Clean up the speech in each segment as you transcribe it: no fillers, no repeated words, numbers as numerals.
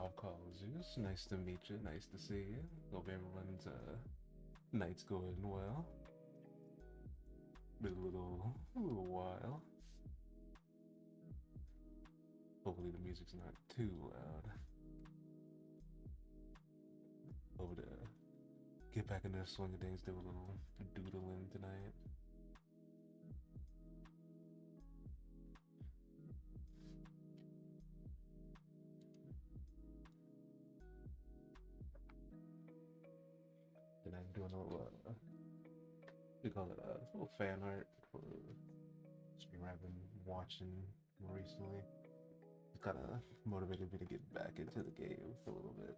Rob calls you. It's nice to meet you. Nice to see you. Hope everyone's night's going well. Been a little while. Hopefully the music's not too loud. Hope to get back into the swing of things. Do a little doodling tonight. Then I'm doing a little we call it a little fan art for stream I've been watching recently. It kind of motivated me to get back into the game for a little bit.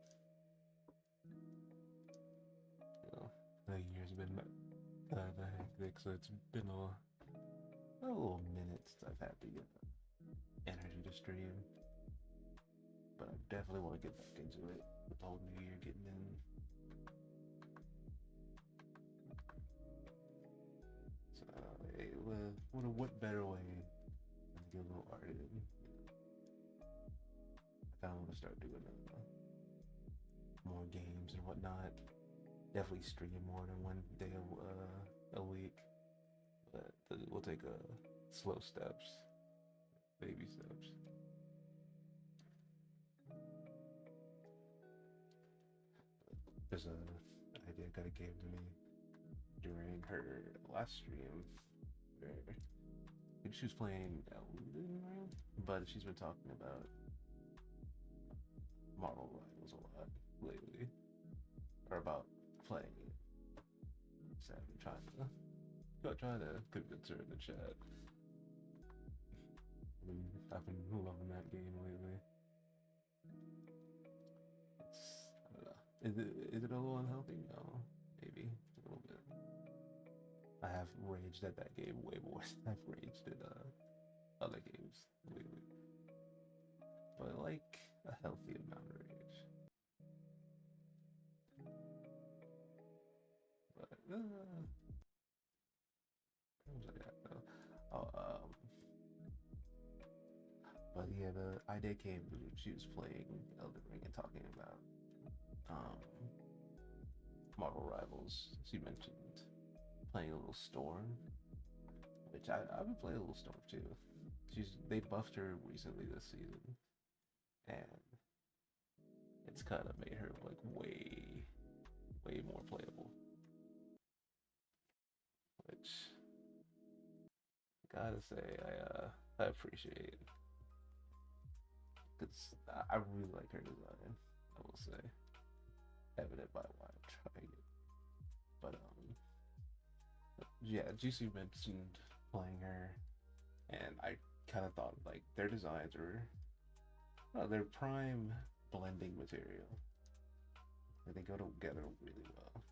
You know, the year's been kind of hectic, so it's been a little minute since I've had the energy to stream. But I definitely want to get back into it with the whole new year getting in. So, hey, what better way than to get a little art in? I kind of want to start doing more games and whatnot. Definitely stream more than one day a week, but we'll take slow steps, baby steps. There's a idea kind of came to me during her last stream where she was playing Elden Ring, but she's been talking about Marvel Rivals a lot lately, or about playing it. So I've been trying to convince her in the chat. I've been loving that game lately. I don't know. Is it a little unhealthy? No, maybe a little bit. I have raged at that game way more than I've raged at other games lately. But like a healthy amount of rage. But what was I at though? Oh, but yeah, the idea came when she was playing Elden Ring and talking about um Marvel Rivals. She mentioned playing a little Storm, which I've been playing a little Storm too. They buffed her recently this season, and it's kind of made her like way more playable. Which I gotta say I appreciate, because I really like her design. I will say, evident by why I'm trying it. But yeah, GC mentioned playing her, and I kind of thought like their designs are their prime blending material. Like, they go together really well.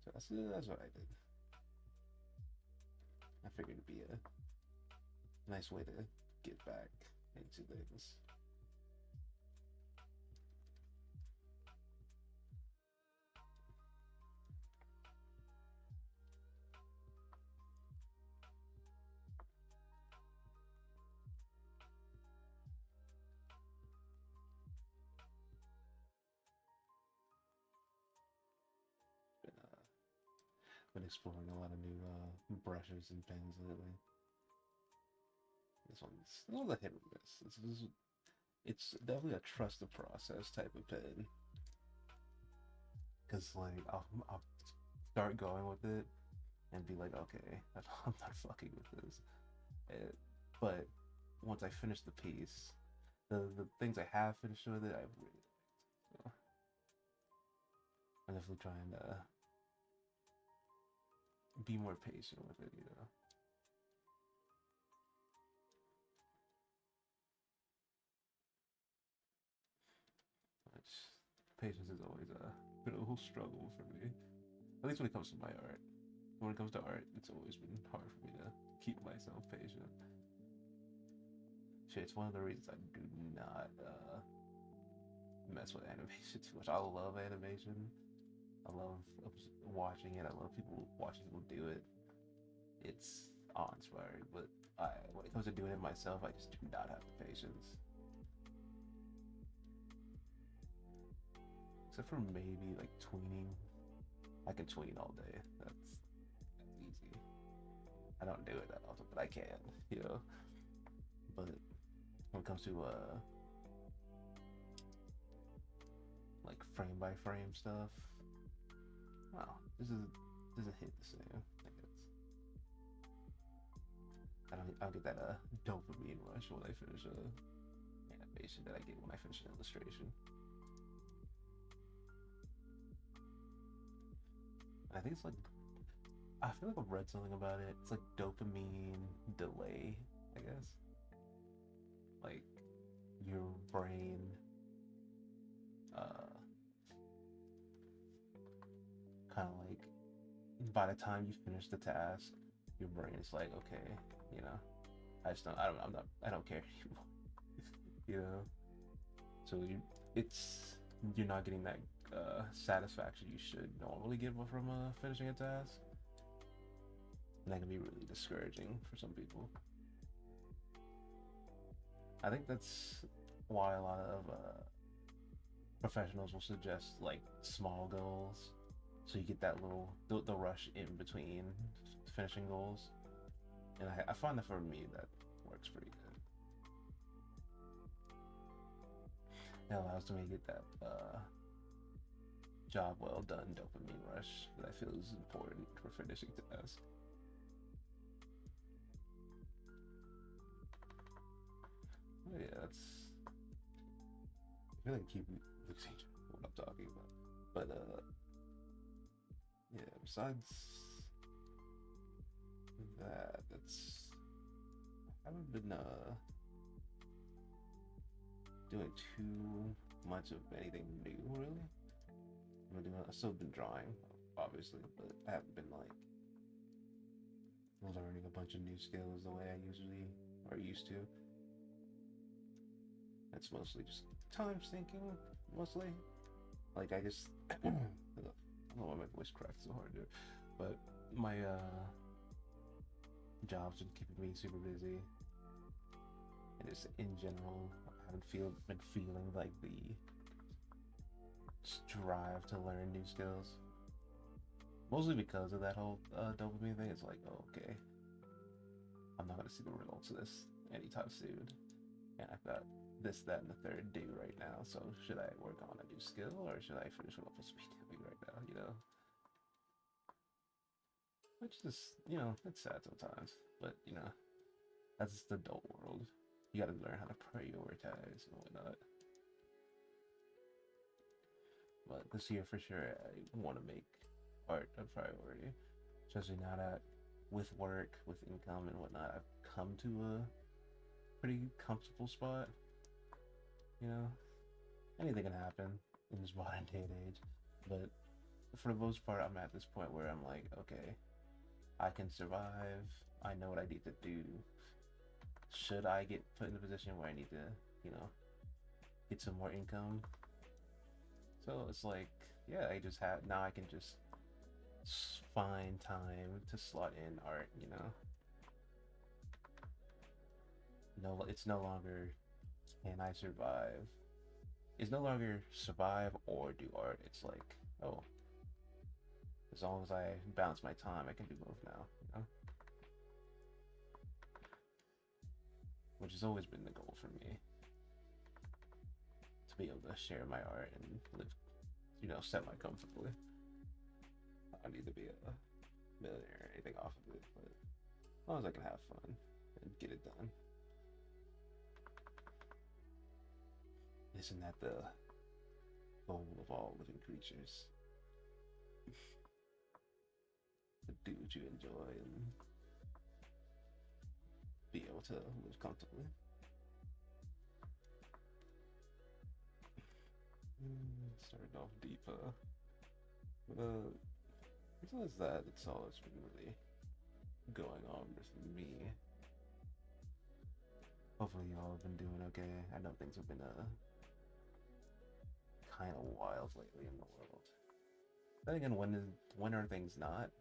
So that's what I did. I figured it'd be a nice way to get back into things. Been exploring a lot of new brushes and pens lately. This one's a hit or miss. It's definitely a trust the process type of pen. Cause like I'll start going with it and be like, okay, I'm not fucking with this. But once I finish the piece, the things I have finished with it, I really liked. So I'm definitely trying to be more patient with it, you know. Which patience is always been a little struggle for me. At least when it comes to my art. When it comes to art, it's always been hard for me to keep myself patient. Shit, it's one of the reasons I do not mess with animation too much. I love animation. I love watching it. I love watching people do it. It's awe-inspiring, but when it comes to doing it myself, I just do not have the patience. except for maybe like tweening. I can tween all day. That's easy. I don't do it that often, but I can, you know. But when it comes to like frame by frame stuff, wow, this doesn't hit the same. I guess I don't get that dopamine rush when I finish a animation that I get when I finish an illustration. I think it's like I feel like I've read something about it. It's like dopamine delay, I guess. Like your brain uh kind of like by the time you finish the task, your brain is like, okay, you know, I don't care anymore, you know. So you're not getting that satisfaction you should normally get from finishing a task, and that can be really discouraging for some people. I think that's why a lot of professionals will suggest like small goals, so you get that little the rush in between finishing goals, and I find that for me that works pretty good. It allows me to get that job well done dopamine rush that I feel is important for finishing tasks. Oh, yeah, that's. I feel like keep losing what I'm talking about, but yeah. Besides that, I haven't been doing too much of anything new really. I've still been drawing, obviously, but I haven't been like learning a bunch of new skills the way I usually or used to. It's mostly just time sinking, mostly. Like I just I don't know why my voice cracked so hard there, but my job's been keeping me super busy, and just in general, I haven't been feeling like the drive to learn new skills. Mostly because of that whole dopamine thing. It's like, oh, okay, I'm not gonna see the results of this anytime soon, and I've got this, that, and the third due right now. So should I work on a new skill or should I finish what I'm supposed to be doing right now? You know, which is it's sad sometimes, but that's the adult world. You got to learn how to prioritize and whatnot. But this year for sure, I want to make art a priority, especially now that with work, with income and whatnot, I've come to a pretty comfortable spot. You know, anything can happen in this modern day and age, but for the most part, I'm at this point where I'm like, okay, I can survive. I know what I need to do. Should I get put in a position where I need to, get some more income? So it's like, yeah, now I can just find time to slot in art, No, it's no longer can I survive. It's no longer survive or do art. It's like, oh, as long as I balance my time, I can do both now, Which has always been the goal for me. To be able to share my art and live, semi-comfortably. I don't need to be a millionaire or anything off of it, but as long as I can have fun and get it done. Isn't that the goal of all living creatures? To do what you enjoy and be able to live comfortably. Started off deep, besides that, it's all that's been really going on with me. Hopefully y'all have been doing okay. I know things have been kind of wild lately in the world. Then again, when are things not?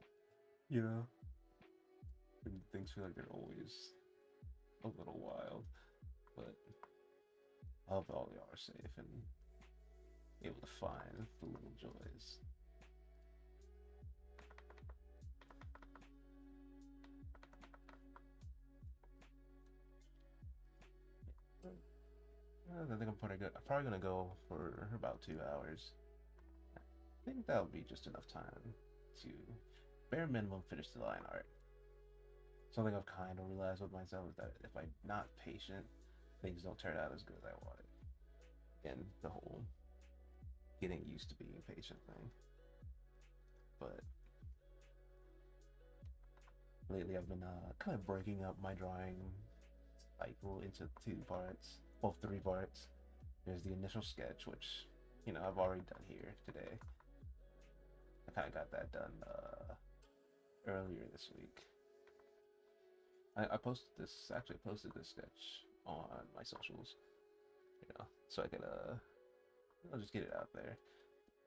Things feel like they're always a little wild, but I hope all y'all are safe and able to find the little joys. I think I'm pretty good. I'm probably gonna go for about 2 hours. I think that'll be just enough time to bare minimum finish the line art. Something I've kind of realized with myself is that if I'm not patient, things don't turn out as good as I want it. Again, the whole getting used to being patient thing. But lately, I've been kind of breaking up my drawing cycle into 2 parts, well, 3 parts. There's the initial sketch, which I've already done here today. I kind of got that done earlier this week. I posted this actually posted this sketch on my socials, so I could I'll just get it out there,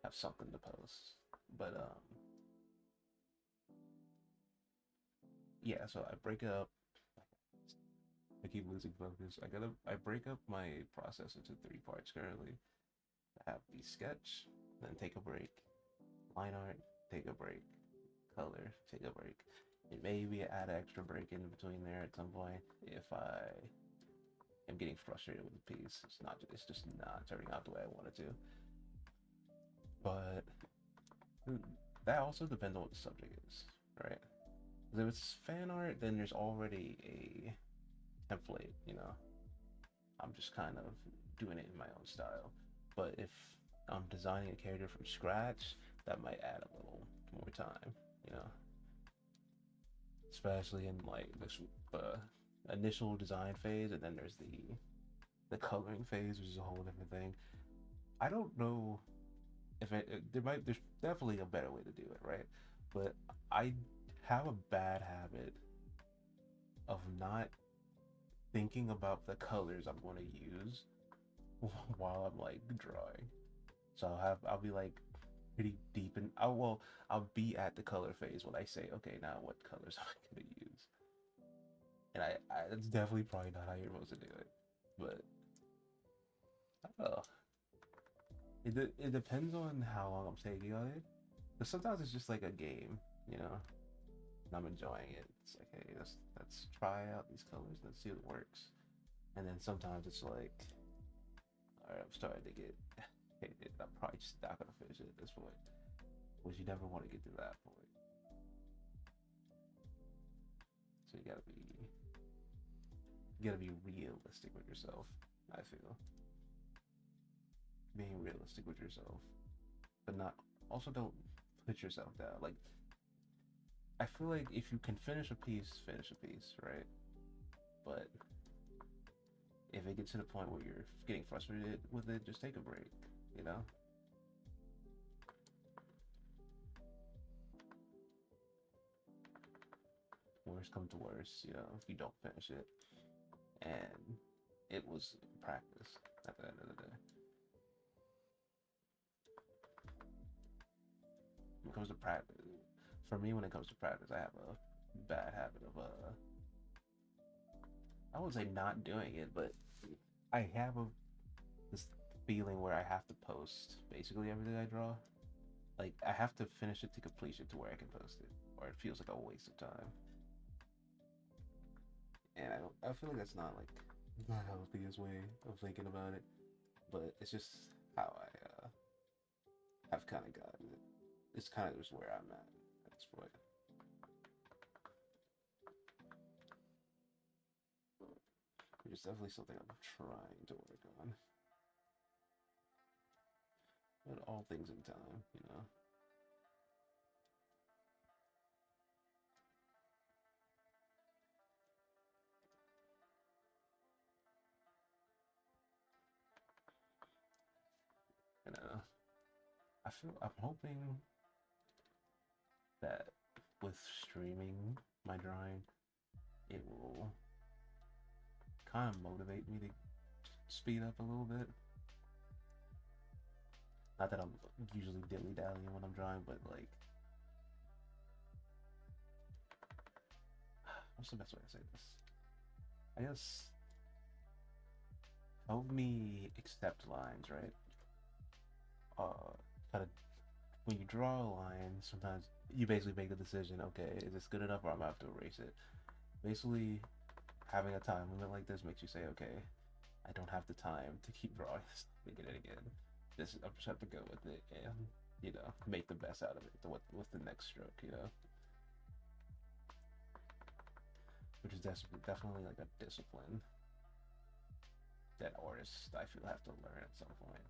have something to post. But yeah, so I break up. I keep losing focus. I break up my process into 3 parts currently. I have the sketch, then take a break, line art, take a break, color, take a break. And maybe add an extra break in between there at some point if I am getting frustrated with the piece. It's just not turning out the way I want it to. But that also depends on what the subject is, right? Because if it's fan art, then there's already a template, I'm just kind of doing it in my own style. But if I'm designing a character from scratch, that might add a little more time, you know, especially in like this initial design phase, and then there's the coloring phase, which is a whole different thing. I don't know if there's definitely a better way to do it, right? But I have a bad habit of not thinking about the colors I'm going to use while I'm like drawing. So I'll be like pretty deep in. I'll be at the color phase when I say, okay, now what colors am I going to use? And it's definitely probably not how you're supposed to do it, but I don't know. It depends on how long I'm taking on it. Because sometimes it's just like a game, and I'm enjoying it. It's like, hey, let's try out these colors, let's see what works. And then sometimes it's like, all right, I'm starting to get hit. I'm probably just not gonna finish it at this point, which you never want to get to that point. So you gotta be realistic with yourself. I feel being realistic with yourself, but not also don't put yourself down. Like I feel like if you can finish a piece, right? But if it gets to the point where you're getting frustrated with it, just take a break, you know? Worst come to worst, if you don't finish it. And it was practice at the end of the day. When it comes to practice, for me, when it comes to practice, I have a bad habit of I would say not doing it, but I have this feeling where I have to post basically everything I draw. Like I have to finish it to completion to where I can post it, or it feels like a waste of time. And I feel like that's not like the healthiest way of thinking about it, but it's just how I have kind of gotten it. It's kind of just where I'm at this point. It's definitely something I'm trying to work on. But all things in time. And I'm hoping that with streaming my drawing, it will kind of motivate me to speed up a little bit. Not that I'm usually dilly dallying when I'm drawing, but like, what's the best way to say this? I guess help me accept lines, right? uh, kind of when you draw a line, sometimes you basically make the decision, okay, is this good enough or I'm gonna have to erase it. Basically, having a time limit like this makes you say, okay, I don't have the time to keep drawing this again and again. This I just have to go with it and make the best out of it with the next stroke, which is definitely like a discipline that artists I feel have to learn at some point.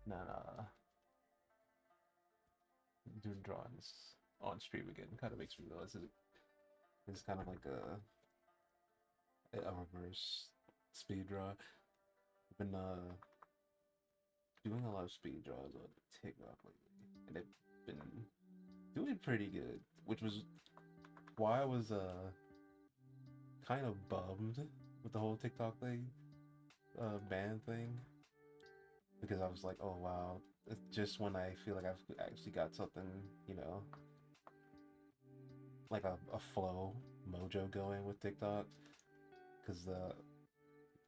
Nah, doing drawings on stream again kind of makes me realize it's kind of like a reverse speed draw. I've been doing a lot of speed draws on TikTok lately, and they've been doing pretty good, which was why I was kind of bummed with the whole TikTok thing, ban thing, because I was like, oh wow, it's just when I feel like I've actually got something, like a flow mojo going with TikTok, because the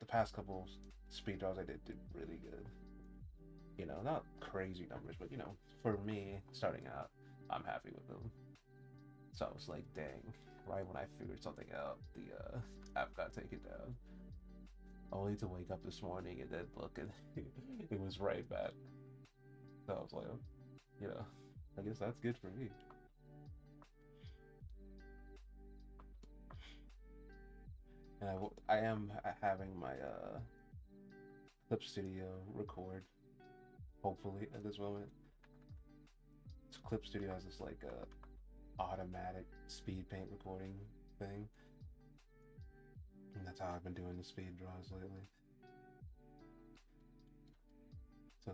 past couple speed draws I did really good. Not crazy numbers, but for me starting out, I'm happy with them. So I was like, dang, right when I figured something out, the app got taken down. Only to wake up this morning and then look and it was right back. So I was like, I guess that's good for me. And I am having my Clip Studio record, hopefully at this moment. So Clip Studio has this like automatic speed paint recording thing. And that's how I've been doing the speed draws lately. So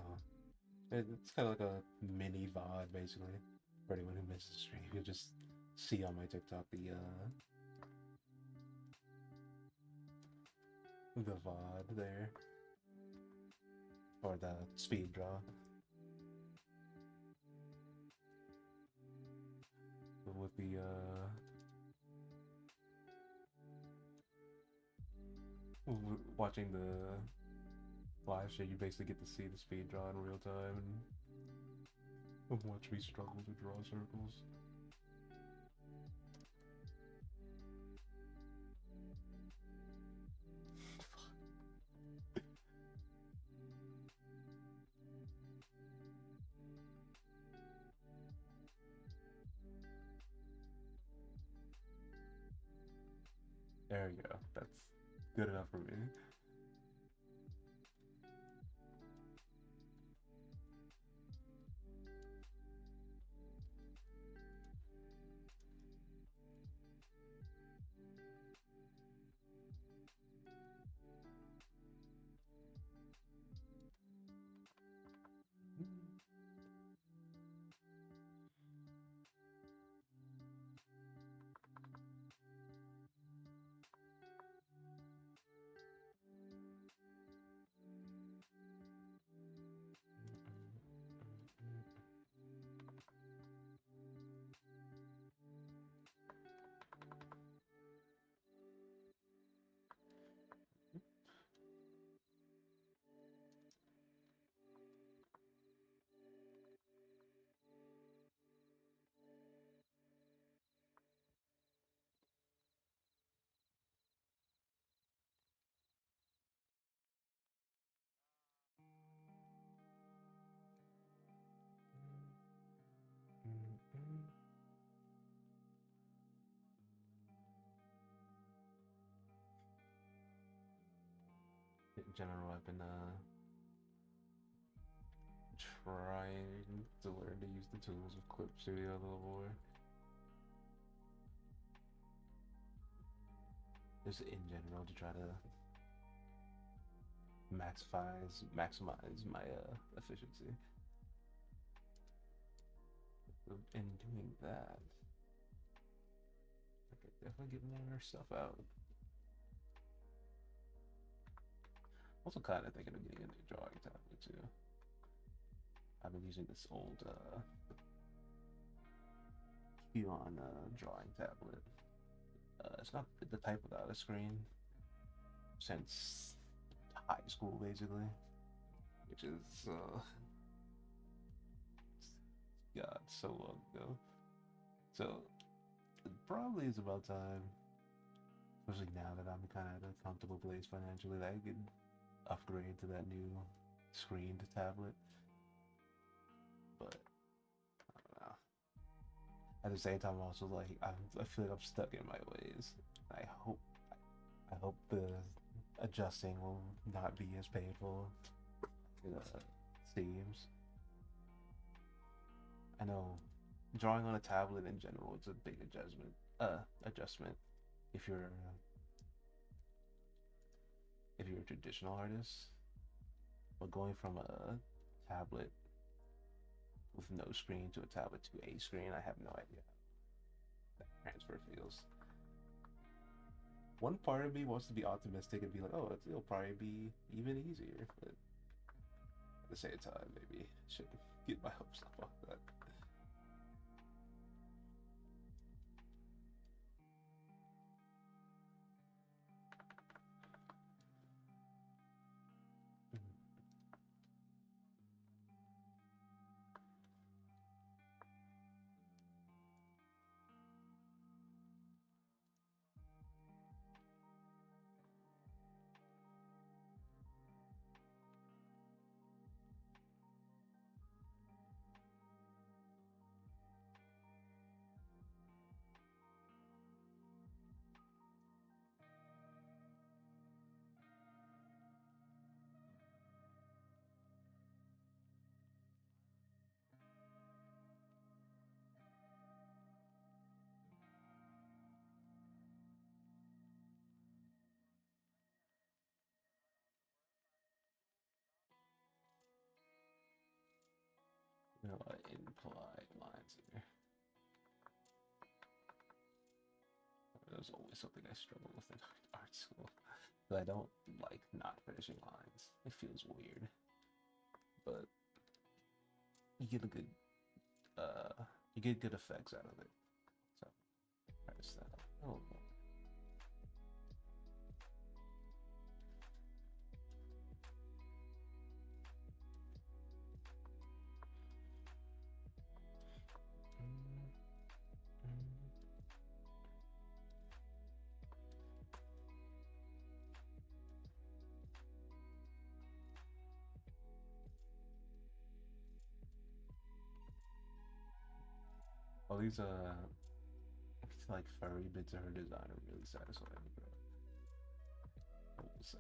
it's kind of like a mini VOD basically. For anyone who misses the stream, you just see on my TikTok the VOD there. Or the speed draw. With the watching the live show, you basically get to see the speed draw in real time and watch me struggle to draw circles. There you go. That's good enough for me. In general, I've been trying to learn to use the tools of Clip Studio a little more. Just in general to try to maximize my efficiency. In doing that, I could definitely get more stuff out. Also, kind of thinking of getting a new drawing tablet too. I've been using this old Qon drawing tablet. It's not the type without a screen since high school, basically, which is God, so long ago. So it probably is about time, especially now that I'm kind of at a comfortable place financially, that I could upgrade to that new screened tablet. But I don't know. At the same time, I'm also like I feel like I'm stuck in my ways. I hope the adjusting will not be as painful as it seems. I know drawing on a tablet in general is a big adjustment if you're a traditional artist, but going from a tablet with no screen to a tablet to a screen, I have no idea how that transfer feels. One part of me wants to be optimistic and be like, oh, it'll probably be even easier, but at the same time, maybe I shouldn't get my hopes up on that. You know, implied lines here. That was always something I struggled with in art school. But I don't like not finishing lines. It feels weird. But you get a good you get good effects out of it. So press that up. Oh no. All these like furry bits of her design are really satisfying, bro. I will say.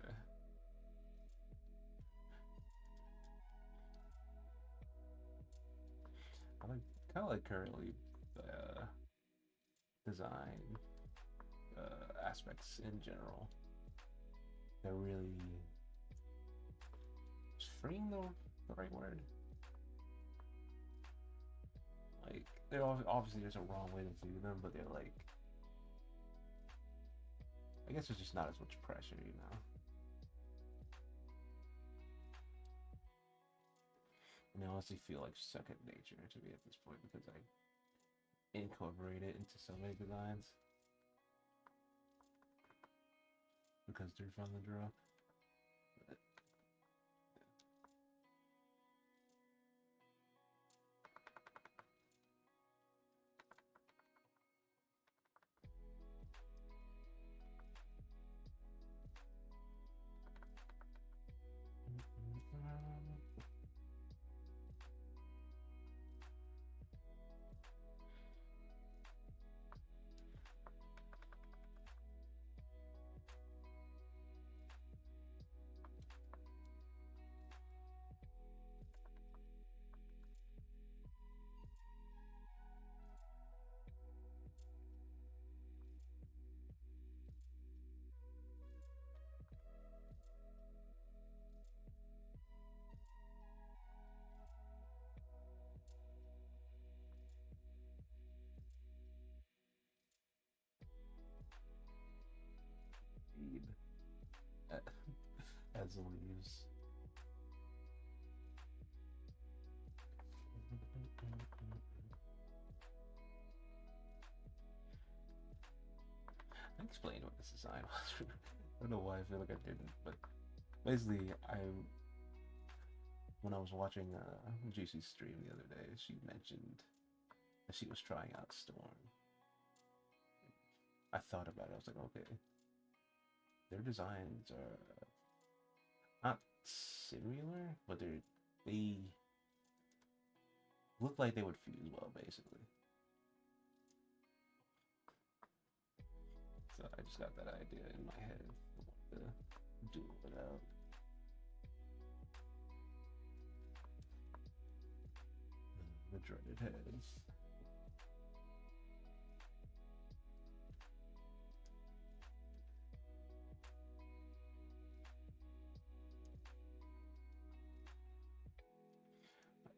I like kind of like currently design aspects in general. They're really is freeing the right word. Like they're obviously there's a wrong way to do them, but they're like I guess there's just not as much pressure, you know. And they honestly feel like second nature to me at this point because I incorporate it into so many designs because they're fun to draw. But, I explained what this design was. I don't know why I feel like I didn't, but basically, when I was watching GC's stream the other day, she mentioned that she was trying out Storm. I thought about it. I was like, okay, their designs are not similar, but they look like they would fuse well, basically. So I just got that idea in my head. I wanted to do it out. The dreaded heads.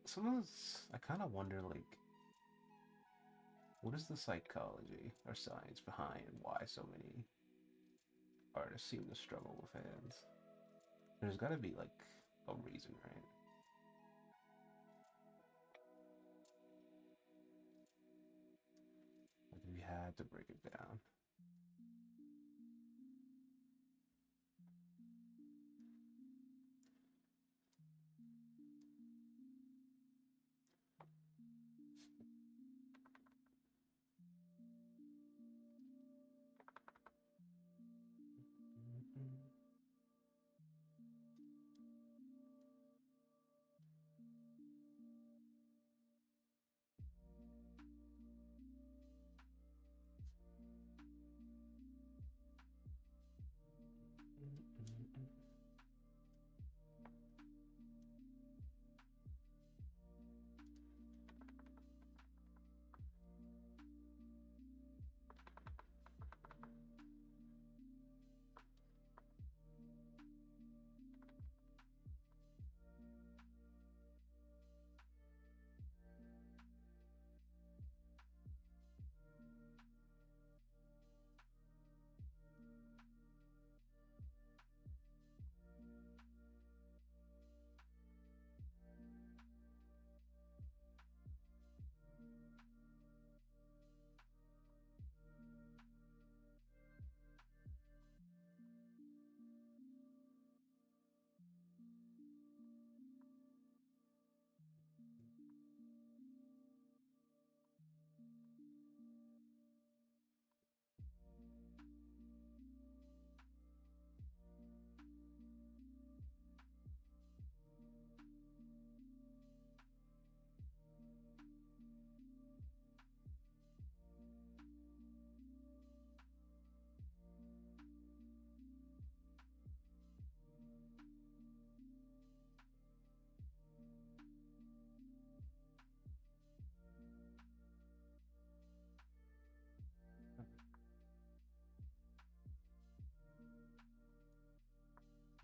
Sometimes I kind of wonder, like, what is the psychology or science behind why so many artists seem to struggle with hands? There's got to be like a reason, right? Like if you had to break it down.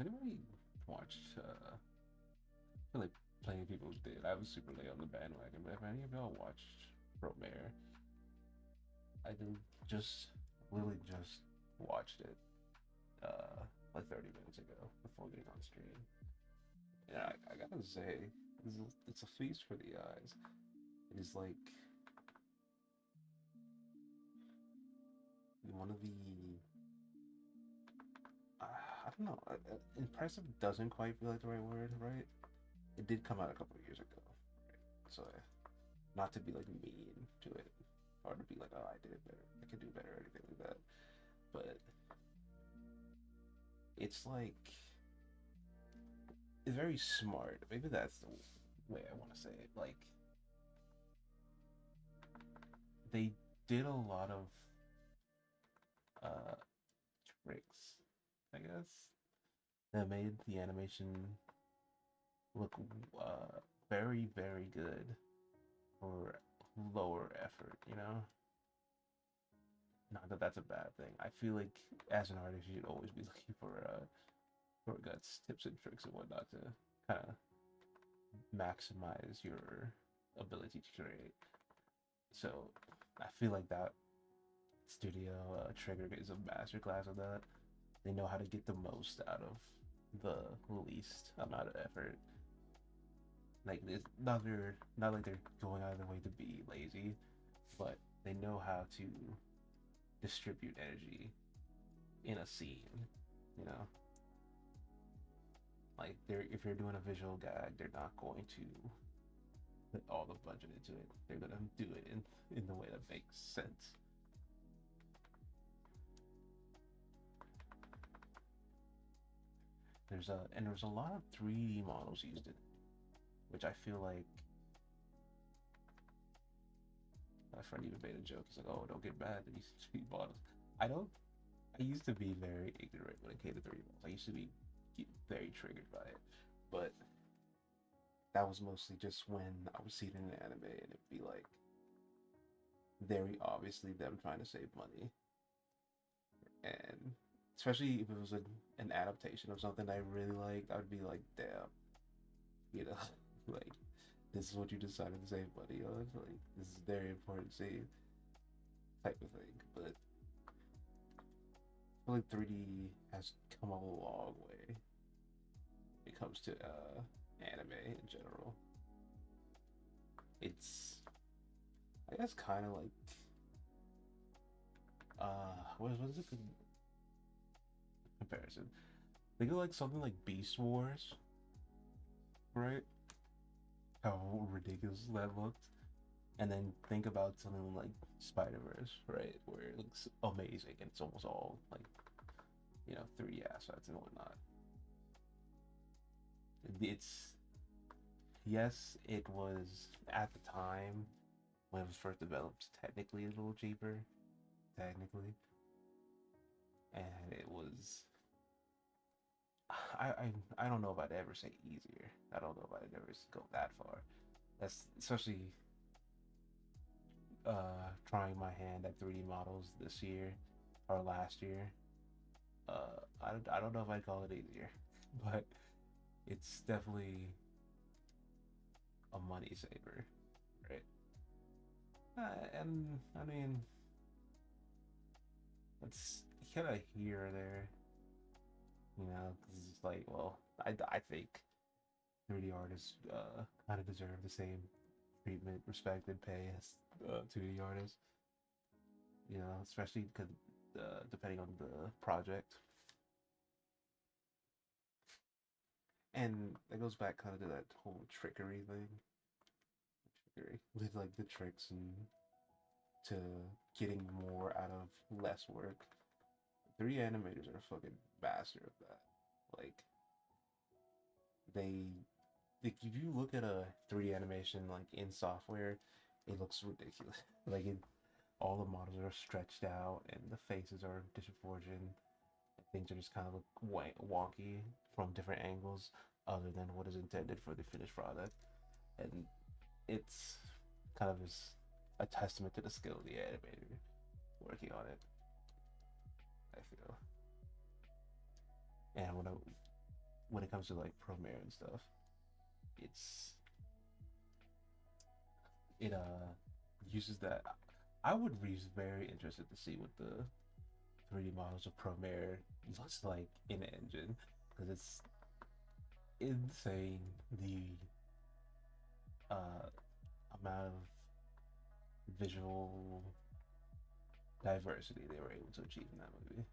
Anybody watched? I feel like plenty of people did. I was super late on the bandwagon, but if any of y'all watched Romare, I did just literally just watched it like 30 minutes ago before getting on stream. Yeah, I gotta say, it's a feast for the eyes. It is like one of the I don't know. Impressive doesn't quite feel like the right word, right? It did come out a couple of years ago, right? So not to be like mean to it, or to be like, oh, I did it better, I can do better, or anything like that. But it's like it's very smart. Maybe that's the way I want to say it. Like they did a lot of uh tricks, I guess, that made the animation look very very good for lower effort. You know, not that that's a bad thing. I feel like as an artist, you should always be looking for guts, tips, and tricks and whatnot to kind of maximize your ability to create. So I feel like that studio Trigger is a masterclass of that. They know how to get the most out of the least amount of effort. Like it's not like they're going out of their way to be lazy, but they know how to distribute energy in a scene, you know. Like they're if you're doing a visual gag, they're not going to put all the budget into it. They're gonna do it in the way that makes sense. There's a lot of 3D models used in it, which I feel like my friend even made a joke. He's like, "Oh, don't get mad at these 3D models." I don't. I used to be very ignorant when it came to 3D models. I used to be very triggered by it, but that was mostly just when I was seeing an anime and it'd be like very obviously them trying to save money, and especially if it was an adaptation of something I really liked, I'd be like, damn, you know, like this is what you decided to save money on. Like this is very important scene type of thing. But I feel like 3D has come a long way when it comes to anime in general. It's I guess kind of like what is a good comparison? Think of like something like Beast Wars, right? How ridiculous that looked. And then think about something like Spider Verse, right? Where it looks amazing and it's almost all like, 3D assets and whatnot. It's yes, it was at the time when it was first developed, technically a little cheaper, technically, and it was. I don't know if I'd ever say easier. I don't know if I'd ever go that far. That's especially trying my hand at 3D models this year or last year. I don't know if I'd call it easier, but it's definitely a money saver, right? And I mean, it's kind of here or there, because it's like, well, I think 3D artists kind of deserve the same treatment, respect, and pay as 2D artists, especially because depending on the project. And that goes back kind of to that whole trickery thing. Trickery with like the tricks and to getting more out of less work. 3D animators are a fucking master of that. Like they like if you look at a 3D animation like in software, it looks ridiculous. Like all the models are stretched out and the faces are disproportionate. Things are just kind of look wonky from different angles other than what is intended for the finished product. And it's kind of just a testament to the skill of the animator working on it, I feel. And when it comes to like Premiere and stuff, it's it uses that. I would be very interested to see what the 3D models of Premiere looks like in engine because it's insane the uh, amount of visual diversity they were able to achieve in that movie.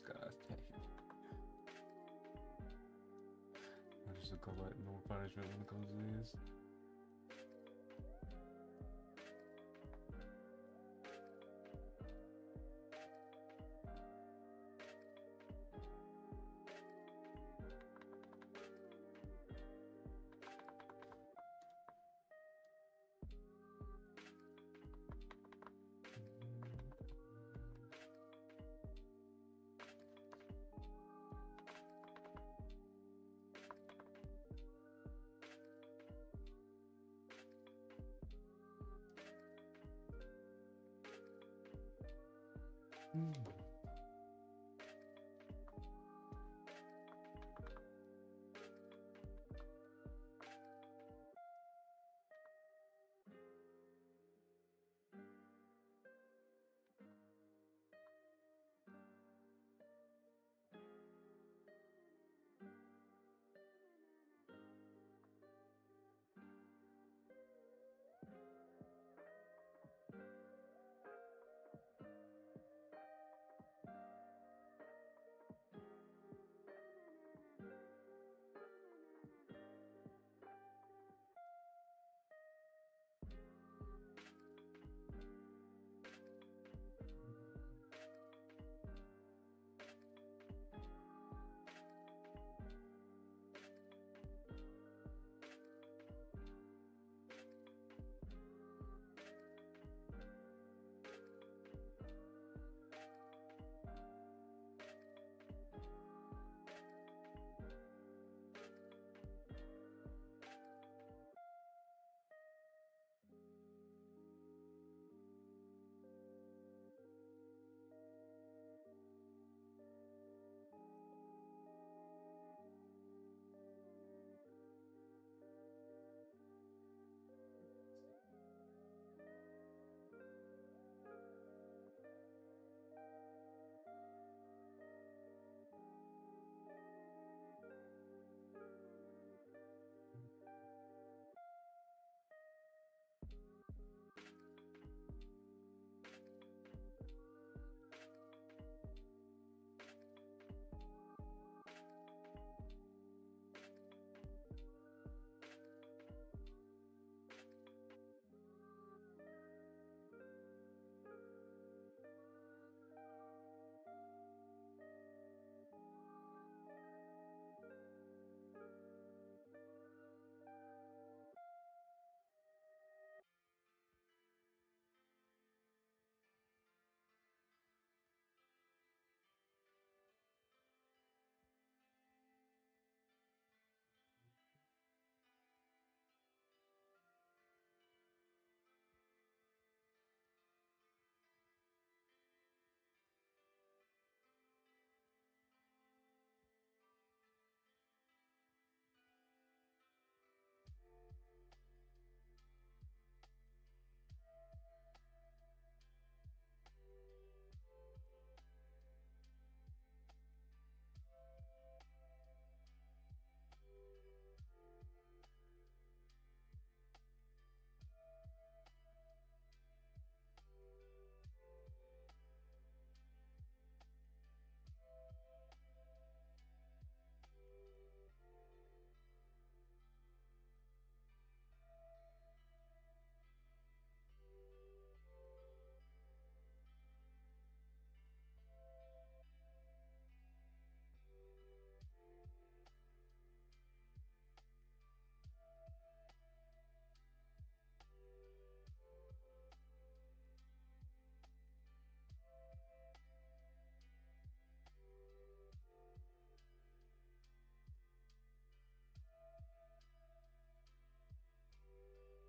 God dang. I'm just a collect no punishment when it comes to this.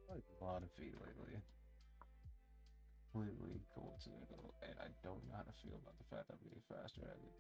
Like a lot of feet lately. Completely coincidental, and I don't know how to feel about the fact that I'm getting faster at it.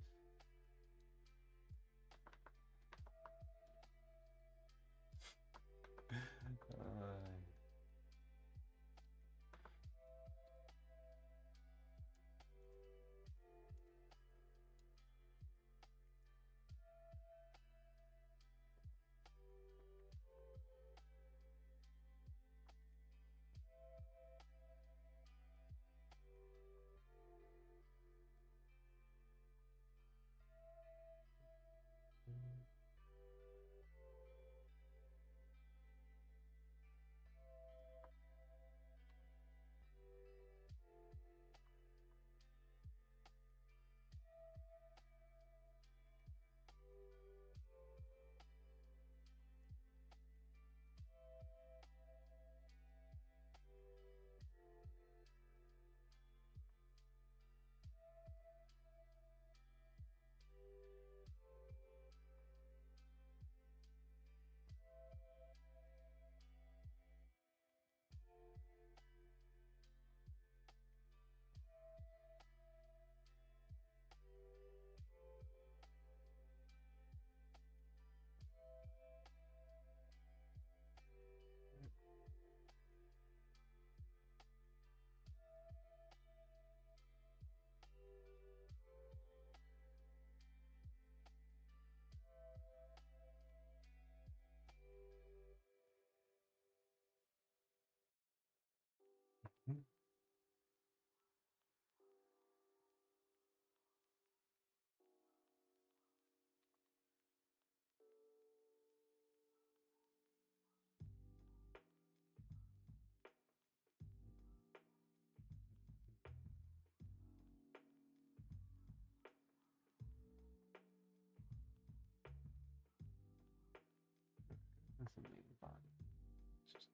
definitely fine. It's just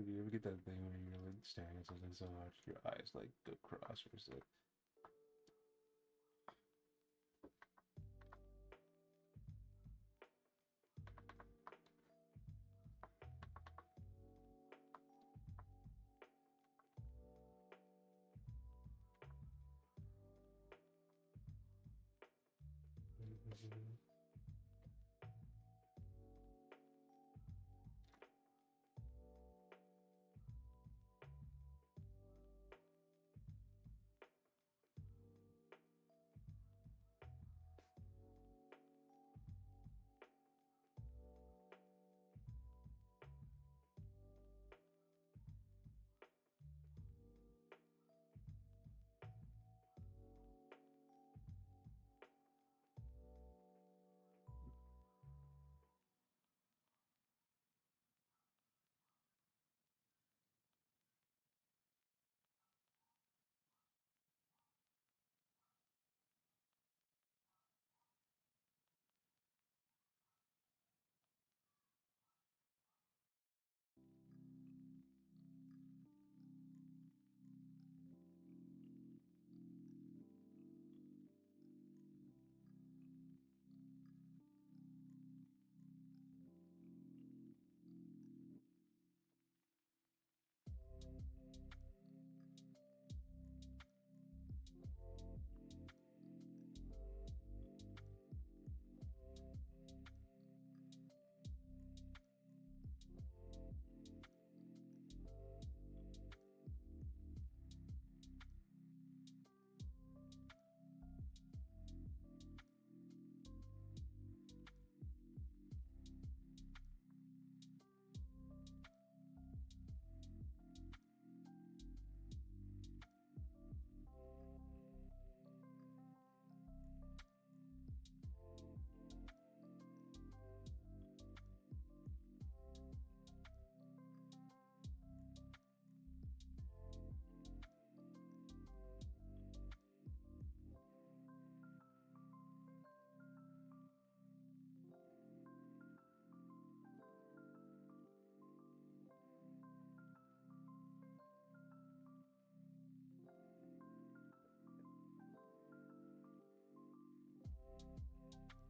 you ever get that thing where you're like staring at something so hard, your eyes like go cross or something?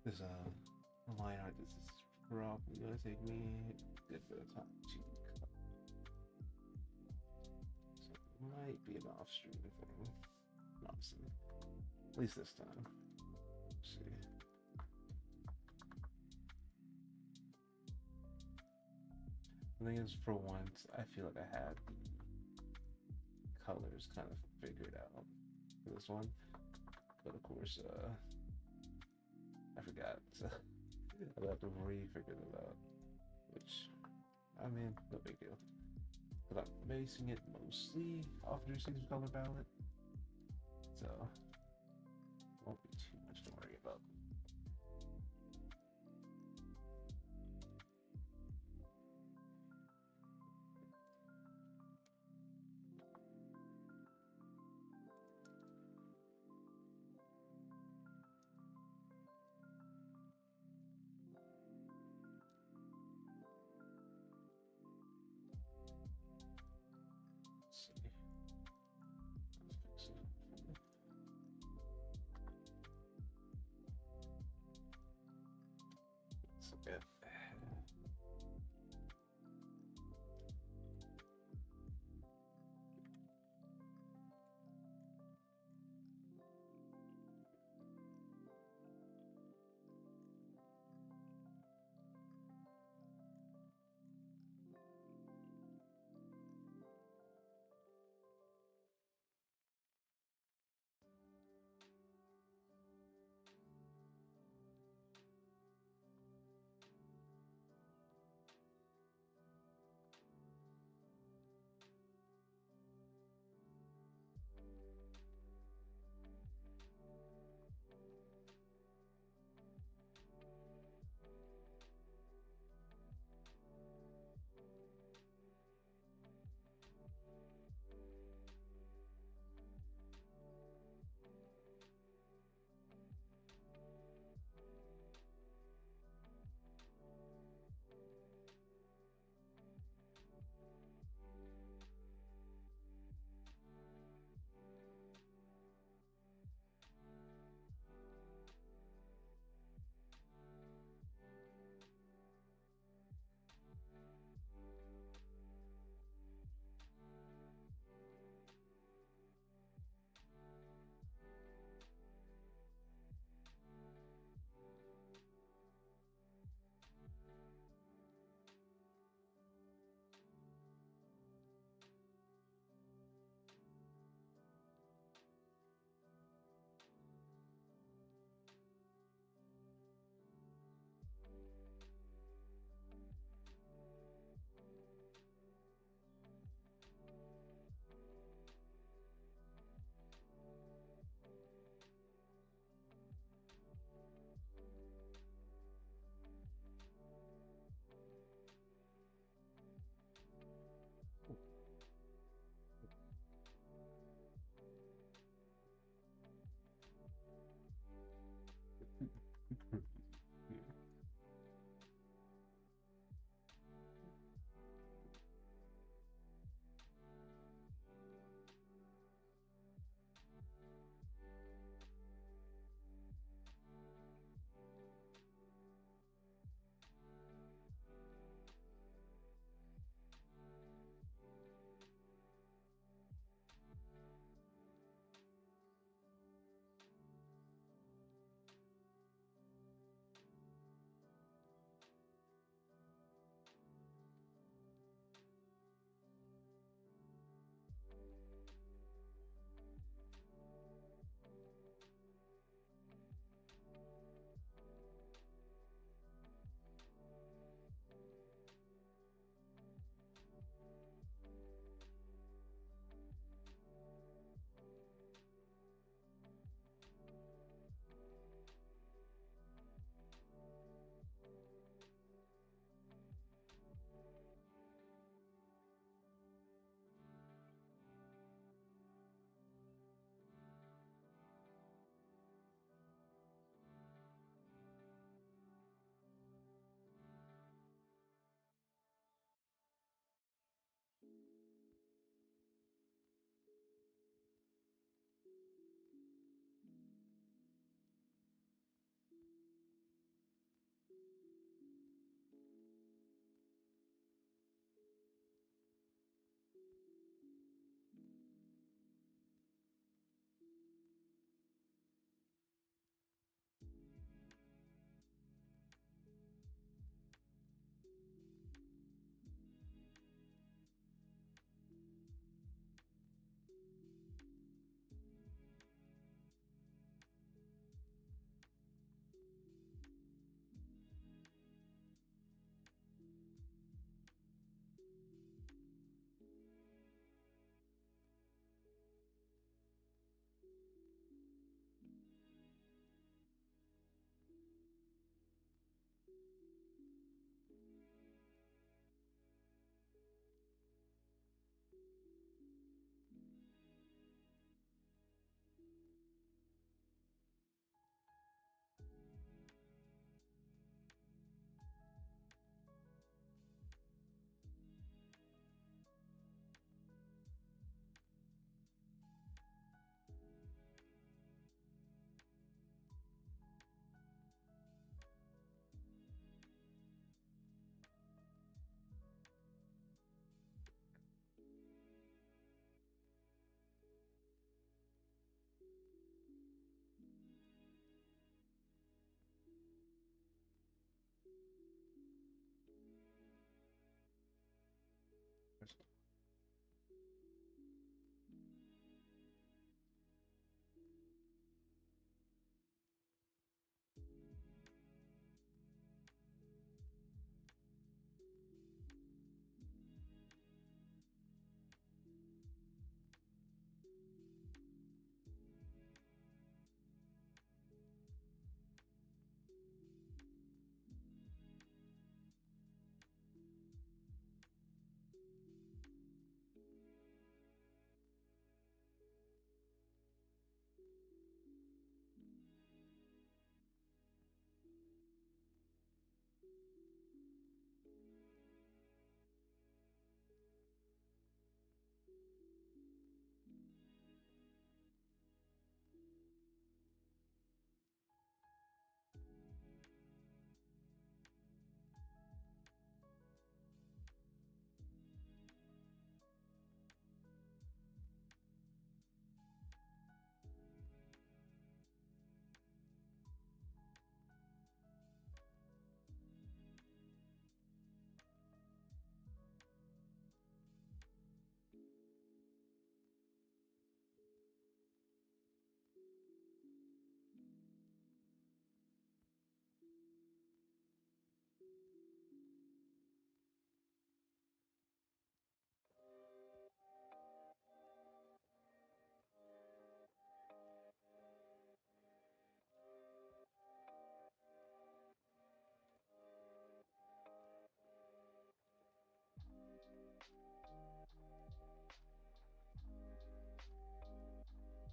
This line art, this is probably gonna take me a good bit of time to cut. So it might be an off-stream thing, honestly. At least this time. Let's see. The thing is, for once, I feel like I had the colors kind of figured out for this one, but of course, I forgot. So I'll have to re-figure them out. Which, I mean, no big deal. But I'm basing it mostly off Juicy's color palette, so won't be too much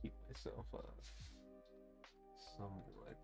Keep myself somewhat.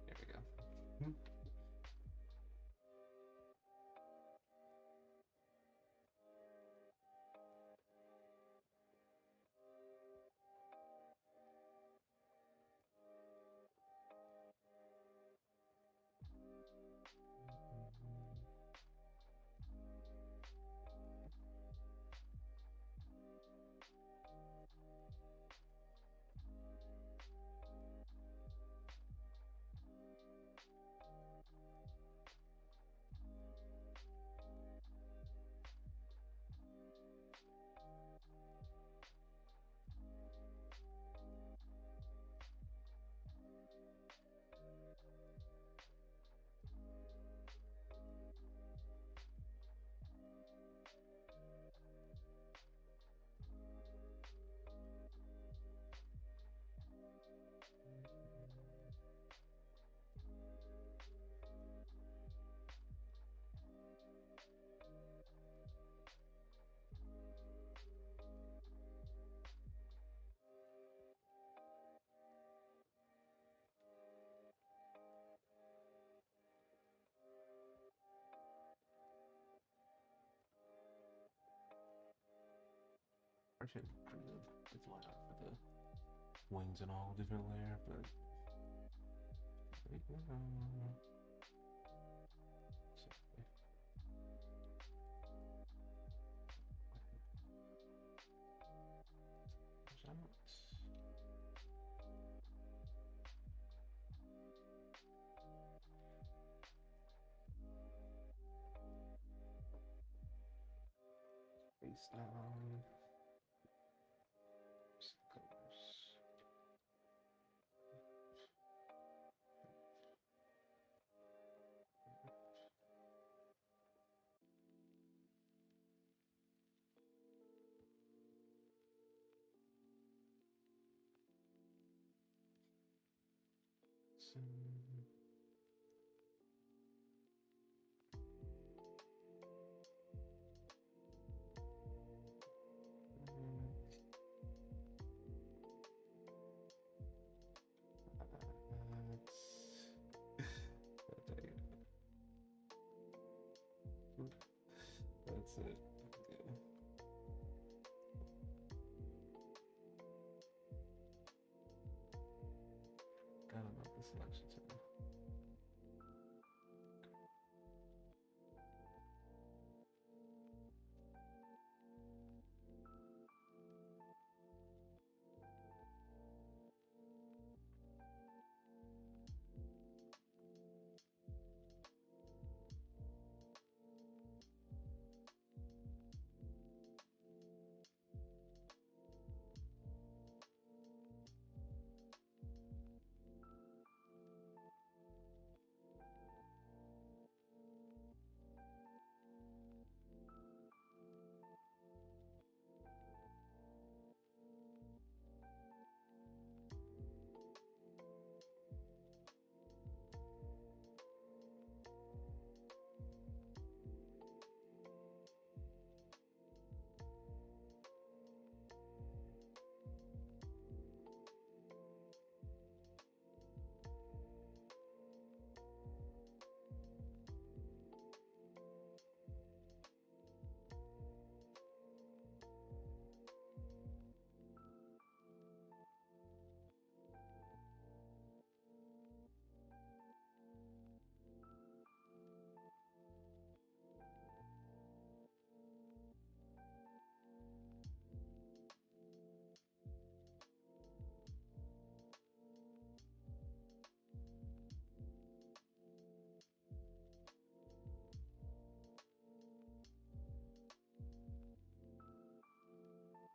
There we go. Actually, pretty good. It's lined up for the wings and all different layer, but right now, so, face down, some colors. This Lexington.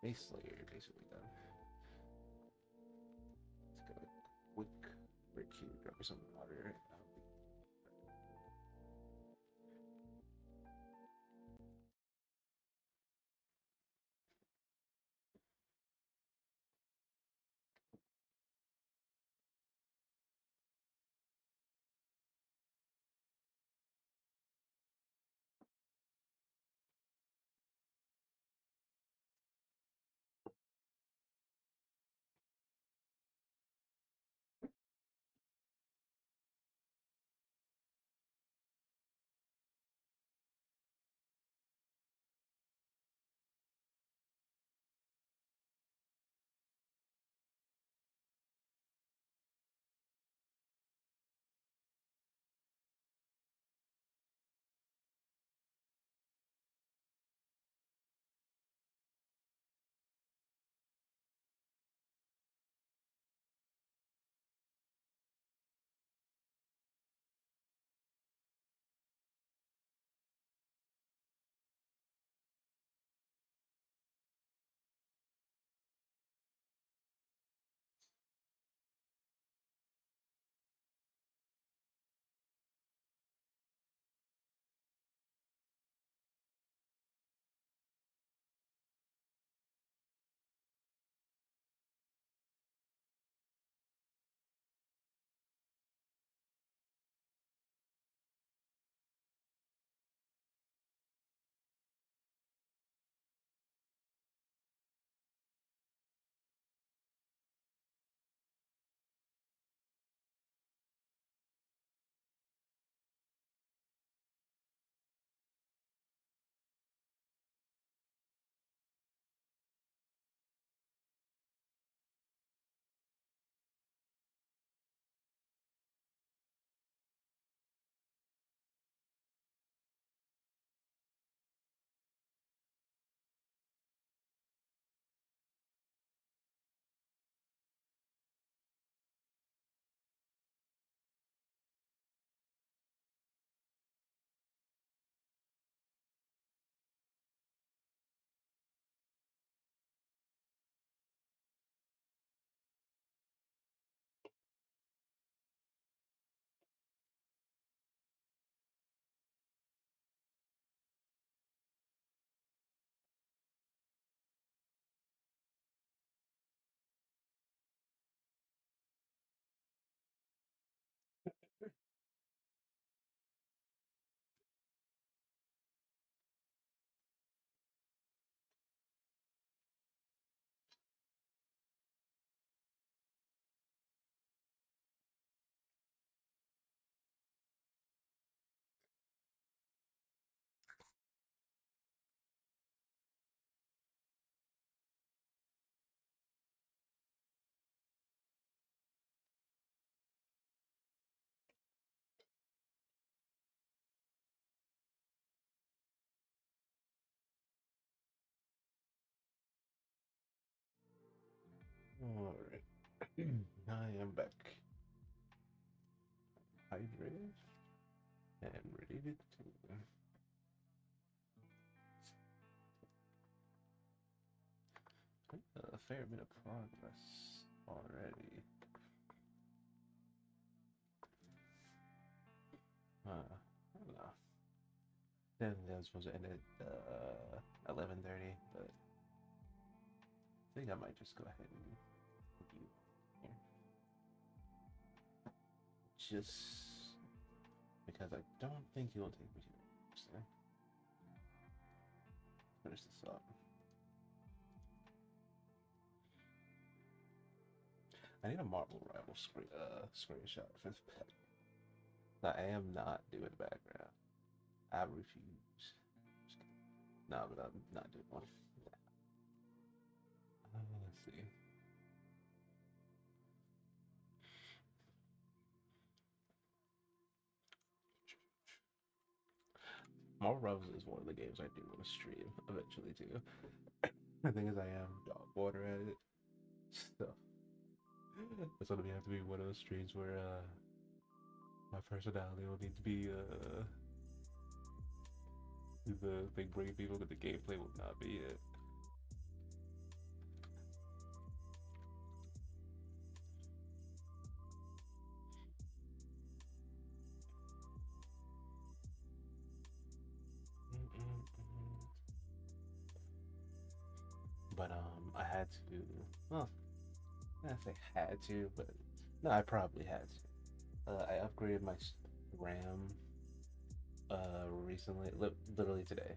Base layer basically done. Let's go quick break here, grab me some water. Alright. I am back. Hydrated and ready to do a fair bit of progress already. I don't know. Then that was supposed to end at 11:30, but I think I might just go ahead and review here. Just because I don't think it'll take me too long. So finish this up. I need a Marvel Rival screenshot for this pack. I am not doing the background. I refuse. No, but I'm not doing one. Let's see. Marvel Rivals is one of the games I do want to stream eventually too. The thing is, I am dog water at it. So it's gonna have to be one of those streams where my personality will need to be the thing bringing people, but the gameplay will not be it. But I had to. Well, I say had to, but no, I probably had to. I upgraded my RAM recently, literally today.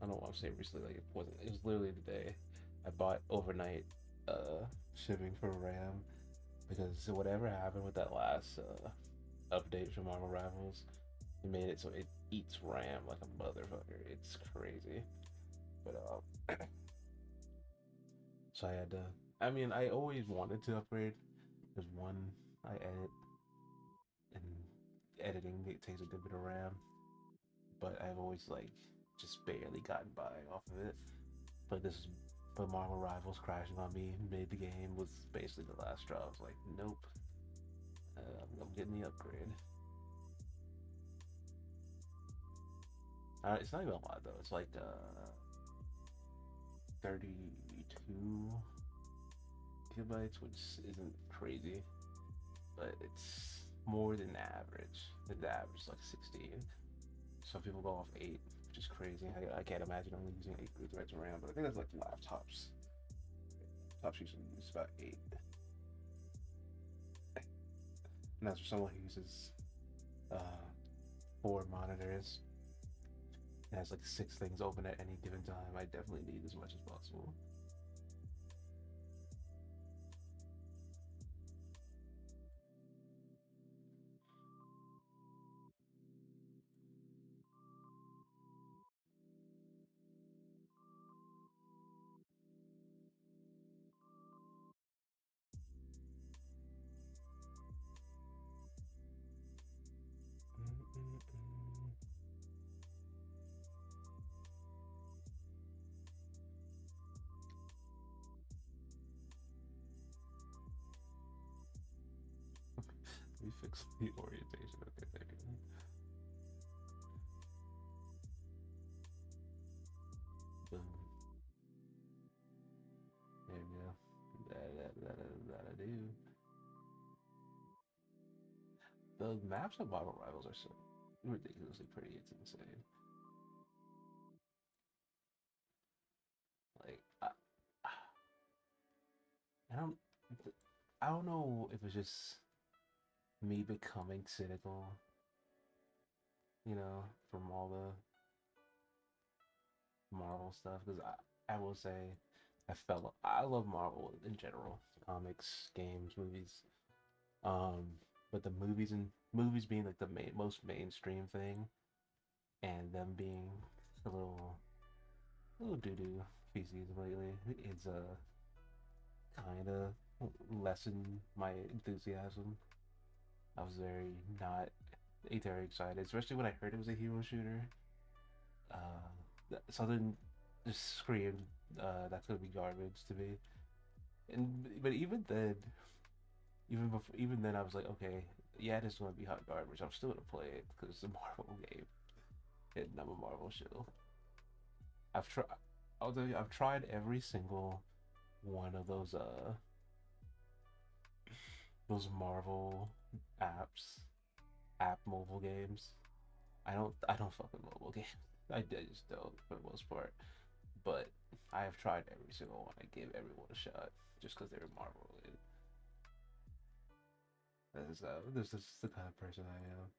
I don't want to say recently, like it wasn't. It was literally today. I bought overnight shipping for RAM because whatever happened with that last update from Marvel Rivals, it made it so it eats RAM like a motherfucker. It's crazy. But so I had to. I mean, I always wanted to upgrade. There's one I edit, and editing it takes a good bit of RAM, but I've always like just barely gotten by off of it. But but Marvel Rivals crashing on me mid game was basically the last straw. I was like, nope, I'm getting the upgrade. It's not even a lot though. It's like 32 gigabytes, which isn't crazy, but it's more than average. The average is like 16. Some people go off 8, which is crazy. I can't imagine only using 8 gigabytes of RAM, but I think that's like laptops. Laptops usually use about 8. And that's for someone who uses 4 monitors and has like 6 things open at any given time. I definitely need as much as possible. We fix the orientation. Okay, thank you. Boom. There we go. That I do. The maps of Marvel Rivals are so ridiculously pretty. It's insane. Like I don't I don't know if it's just me becoming cynical, from all the Marvel stuff. Because I will say, I love Marvel in general, comics, games, movies. Um, but the movies being like the most mainstream thing, and them being a little doo doo feces lately, it's kind of lessened my enthusiasm. I was not very excited, especially when I heard it was a hero shooter. Something just screamed that's gonna be garbage to me, And but even then, even then, I was like, okay, yeah, this is gonna be hot garbage. I'm still gonna play it because it's a Marvel game and I'm a Marvel show. I've tried. Although I've tried every single one of those Marvel apps, app mobile games. I don't fuck with mobile games. I just don't for the most part. But I have tried every single one. I gave everyone a shot just because they were Marvel related. This is the kind of person I am.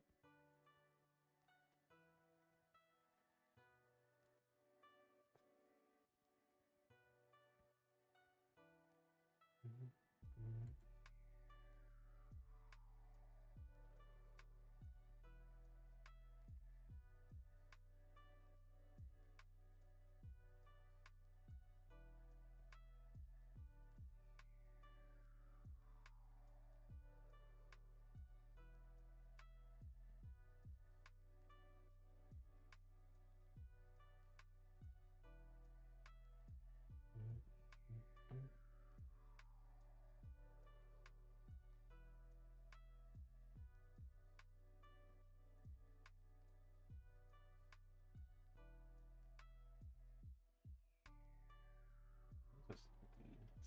Just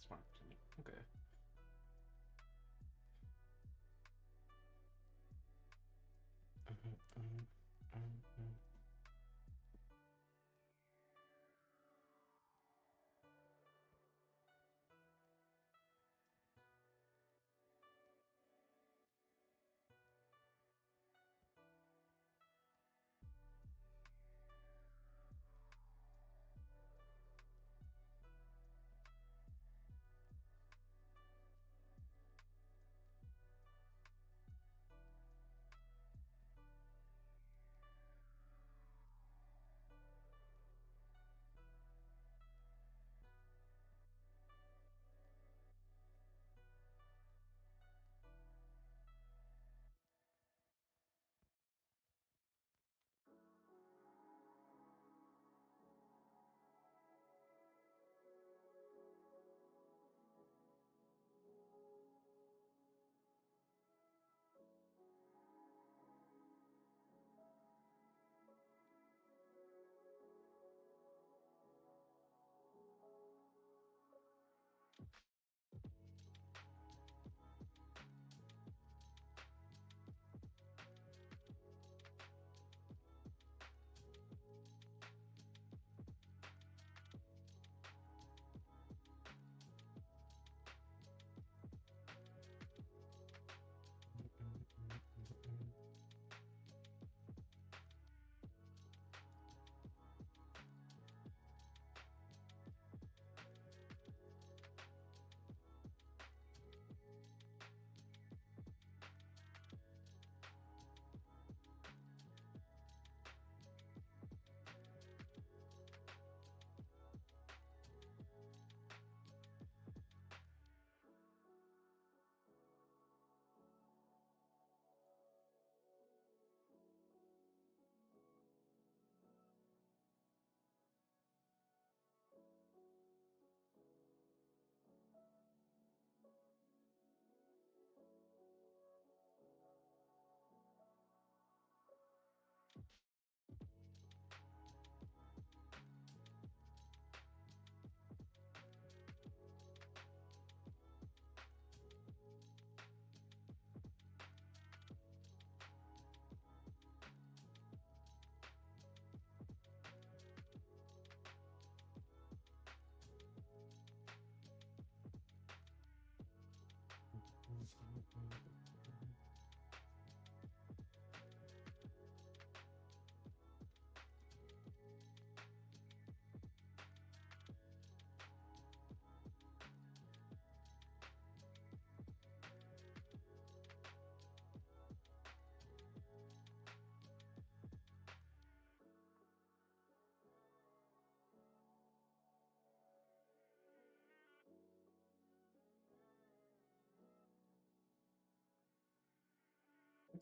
smart to me. Okay.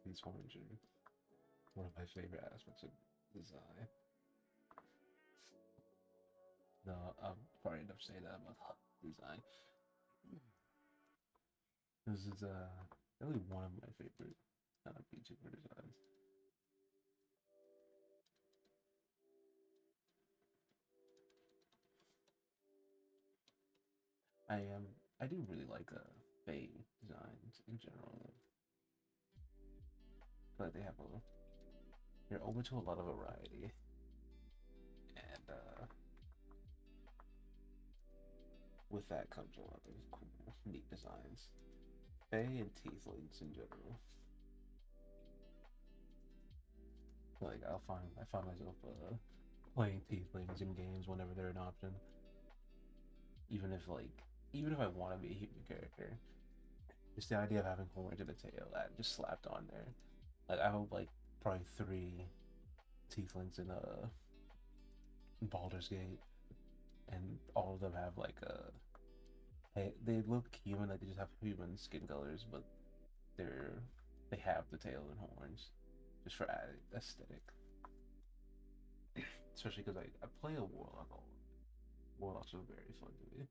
These orange are one of my favorite aspects of design. No, I'm probably enough to say that about design. This is really one of my favorite VTuber designs. I do really like Faye designs in general. But they have a they're open to a lot of variety, and with that comes a lot of cool, neat designs. Faye and Tieflings in general. Like I find myself playing Tieflings in games whenever they're an option, even if I want to be a human character. Just the idea of having horns and a tail that just slapped on there. Like I hope like probably 3 Tieflings in Baldur's Gate, and all of them have like they look human, like they just have human skin colors, but they're they have the tail and horns just for added aesthetic. Especially because I play a warlock a lot. Warlocks are very fun to me.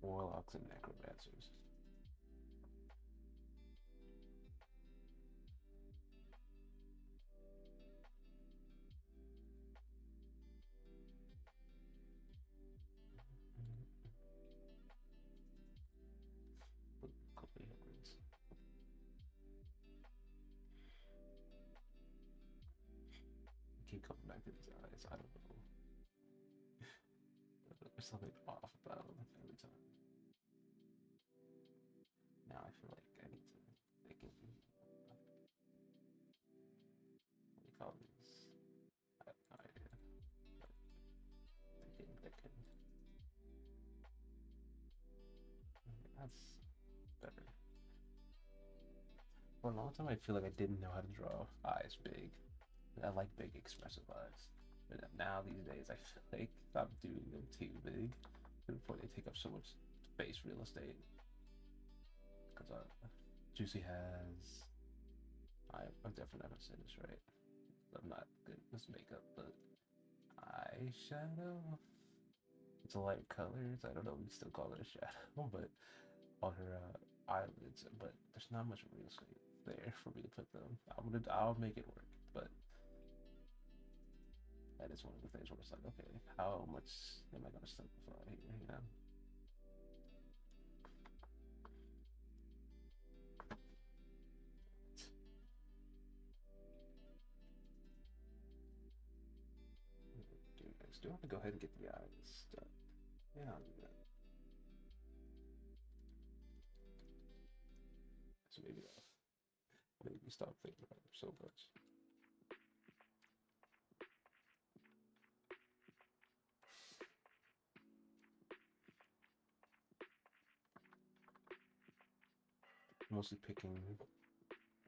Warlocks and necromancers. Keep coming back to these eyes. I don't know. There's something off about them every time. Now I feel like I need to make it. What do you call these? I have no idea. They're getting thickened. That's better. For a long time, I feel like I didn't know how to draw eyes big. I like big, expressive eyes. But now these days, I feel like I'm doing them too big to the point they take up so much space real estate. Because Juicy has. I'm definitely not gonna say this right. I'm not good with makeup, but eyeshadow. It's a light colors. I don't know if we still call it a shadow, but on her eyelids. But there's not much real estate there for me to put them. I'll make it work, but that is one of the things where it's like, okay, how much am I gonna simplify here? You know. Do I have to go ahead and get the eyes done? Yeah, I'll do that. So maybe stop thinking about it so much. Mostly picking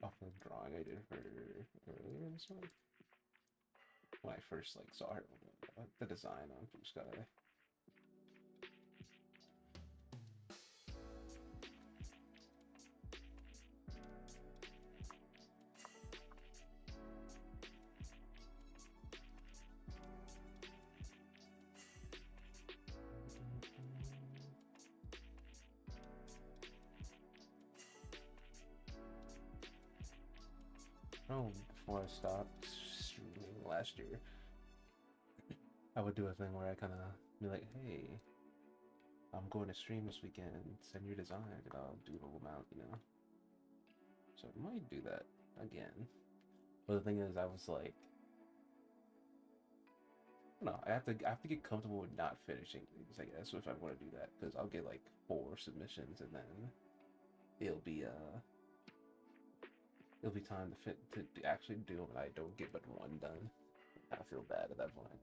off the drawing I did for earlier this month. When I first saw her, the design on Blue Sky. Oh, before I stopped streaming last year, I would do a thing where I kind of be like, hey, I'm going to stream this weekend, send your designs, and I'll doodle them out, you know? So I might do that again. But the thing is, I was like, no, I have to get comfortable with not finishing things, I guess, if I want to do that, because I'll get like 4 submissions, and then it'll be time to actually do them, and I don't get but one done. I feel bad at that point,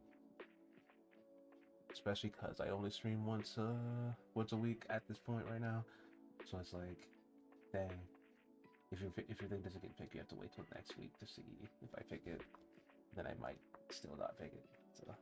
especially because I only stream once a week at this point right now. So it's like, dang, if your thing doesn't get picked, you have to wait till next week to see if I pick it. Then I might still not pick it. So.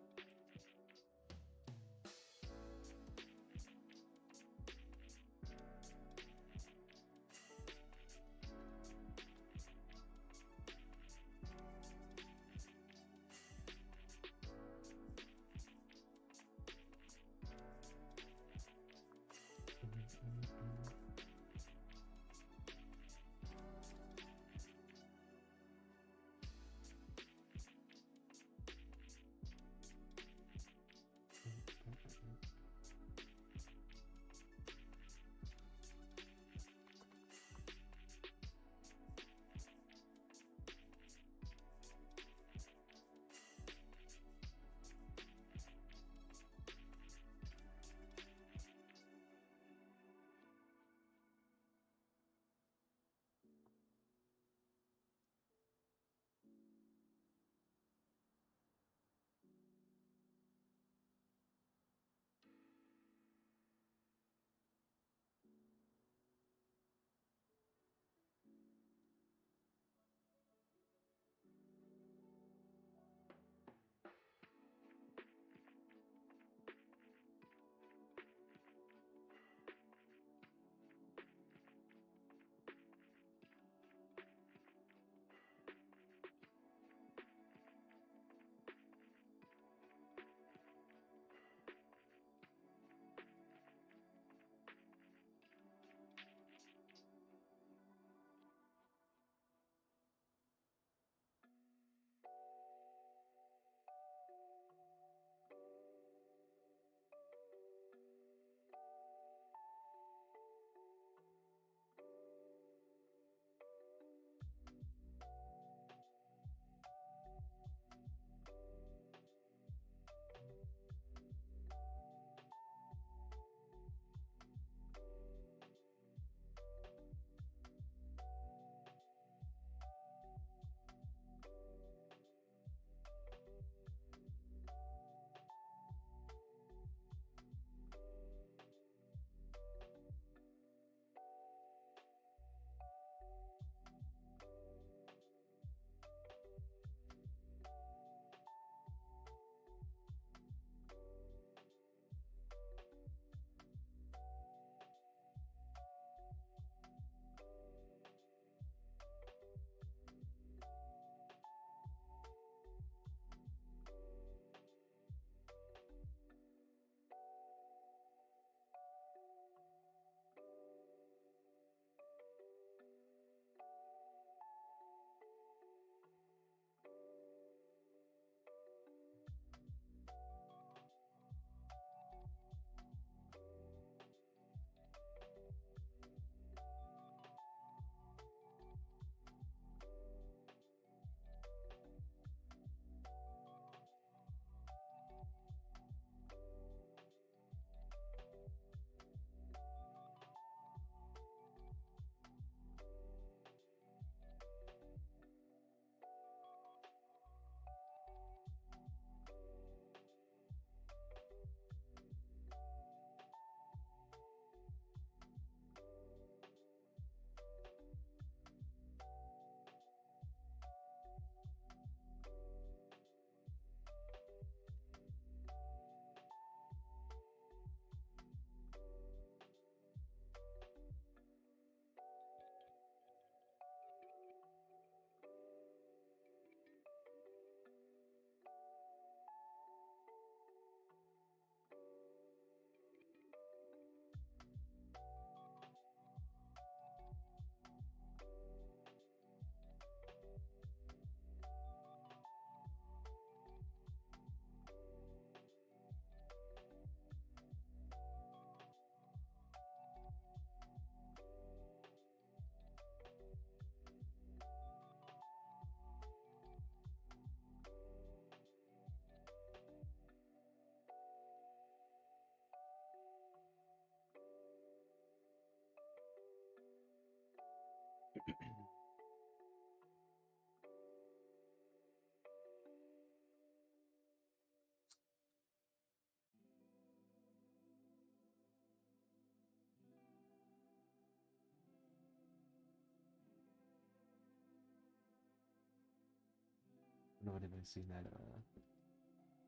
I've even seen that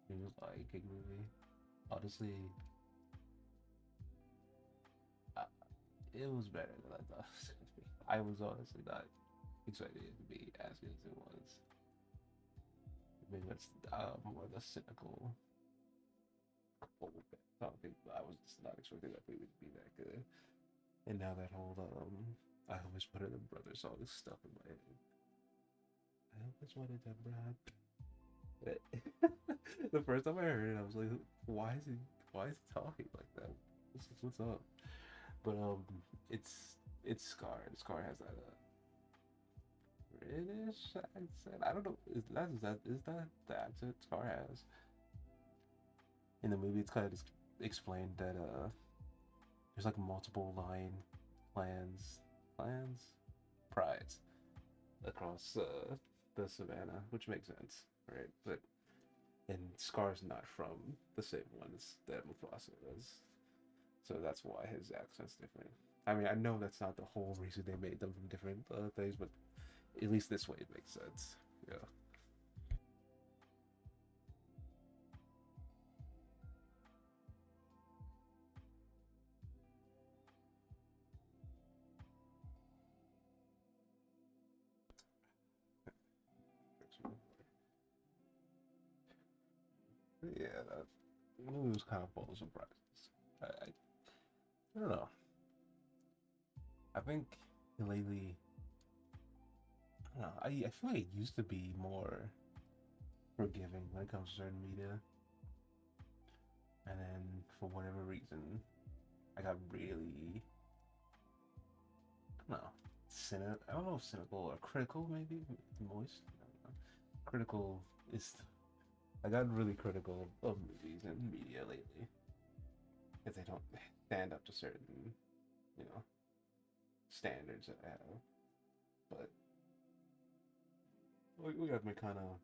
new Lion King movie. Honestly, uh, it was better than I thought it was gonna be. I was honestly not expecting it to be as good as it was. Maybe that's more the cynical old talking. I was just not expecting that movie to be that good. And now that whole I always wanted a brother song is stuck in my head. I always wanted a brother. The first time I heard it, I was like, why is he talking like that? What's up? But it's Scar. Scar has that British accent. I don't know. Is that the accent Scar has? In the movie, it's kind of explained that there's like multiple line clans, clans, prides across the savannah, which makes sense, right? But and Scar's not from the same ones that Mufasa is, so that's why his accent's different. I mean, I know that's not the whole reason they made them from different things, but at least this way it makes sense. Yeah. Yeah, that movie was kind of full of surprises. I don't know. I think lately, I don't know. I feel like it used to be more forgiving when it comes to certain media, and then for whatever reason, I got really, I don't know, I don't know if cynical or critical, maybe moist. I don't know. Critical is. I got really critical of movies and media lately because they don't stand up to certain, you know, standards that I have. But we got me kind of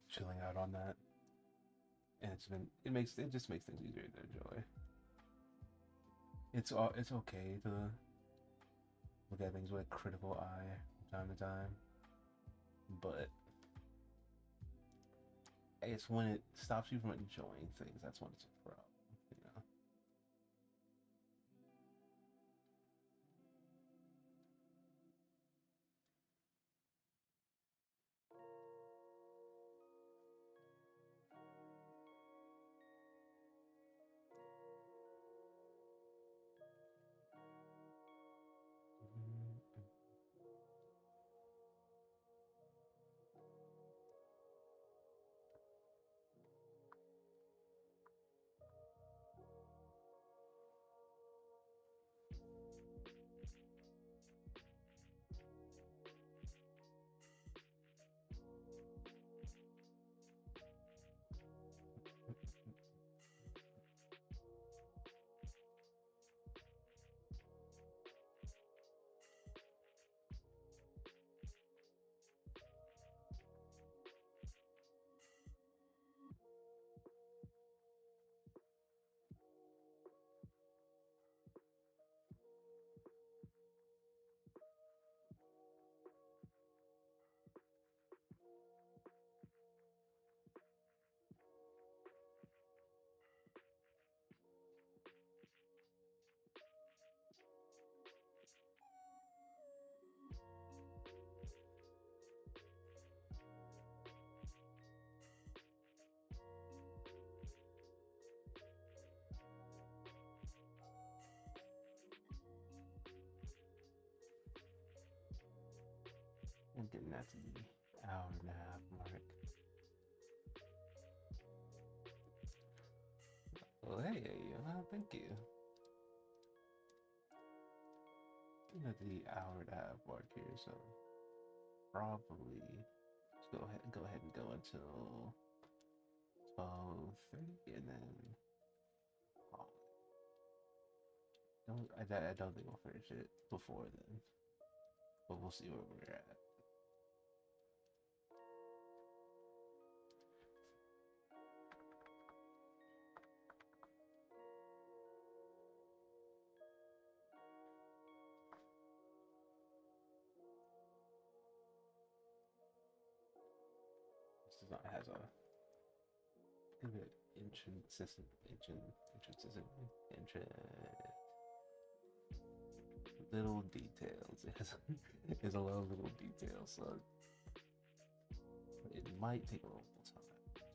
chilling out on that, and it just makes things easier to enjoy. It's okay to look at things with a critical eye from time to time, but it's when it stops you from enjoying things that's when it's a problem, you know. And getting that to the hour and a half mark. Well, hey, thank you. Getting at the hour and a half mark here, so probably let's go ahead and go until 12:30, and then oh, I don't think we'll finish it before then. but we'll see where we're at. This design has a good little details. It has it's a lot of little details, so it might take a little more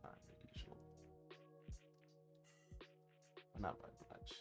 time than usual, but not by much.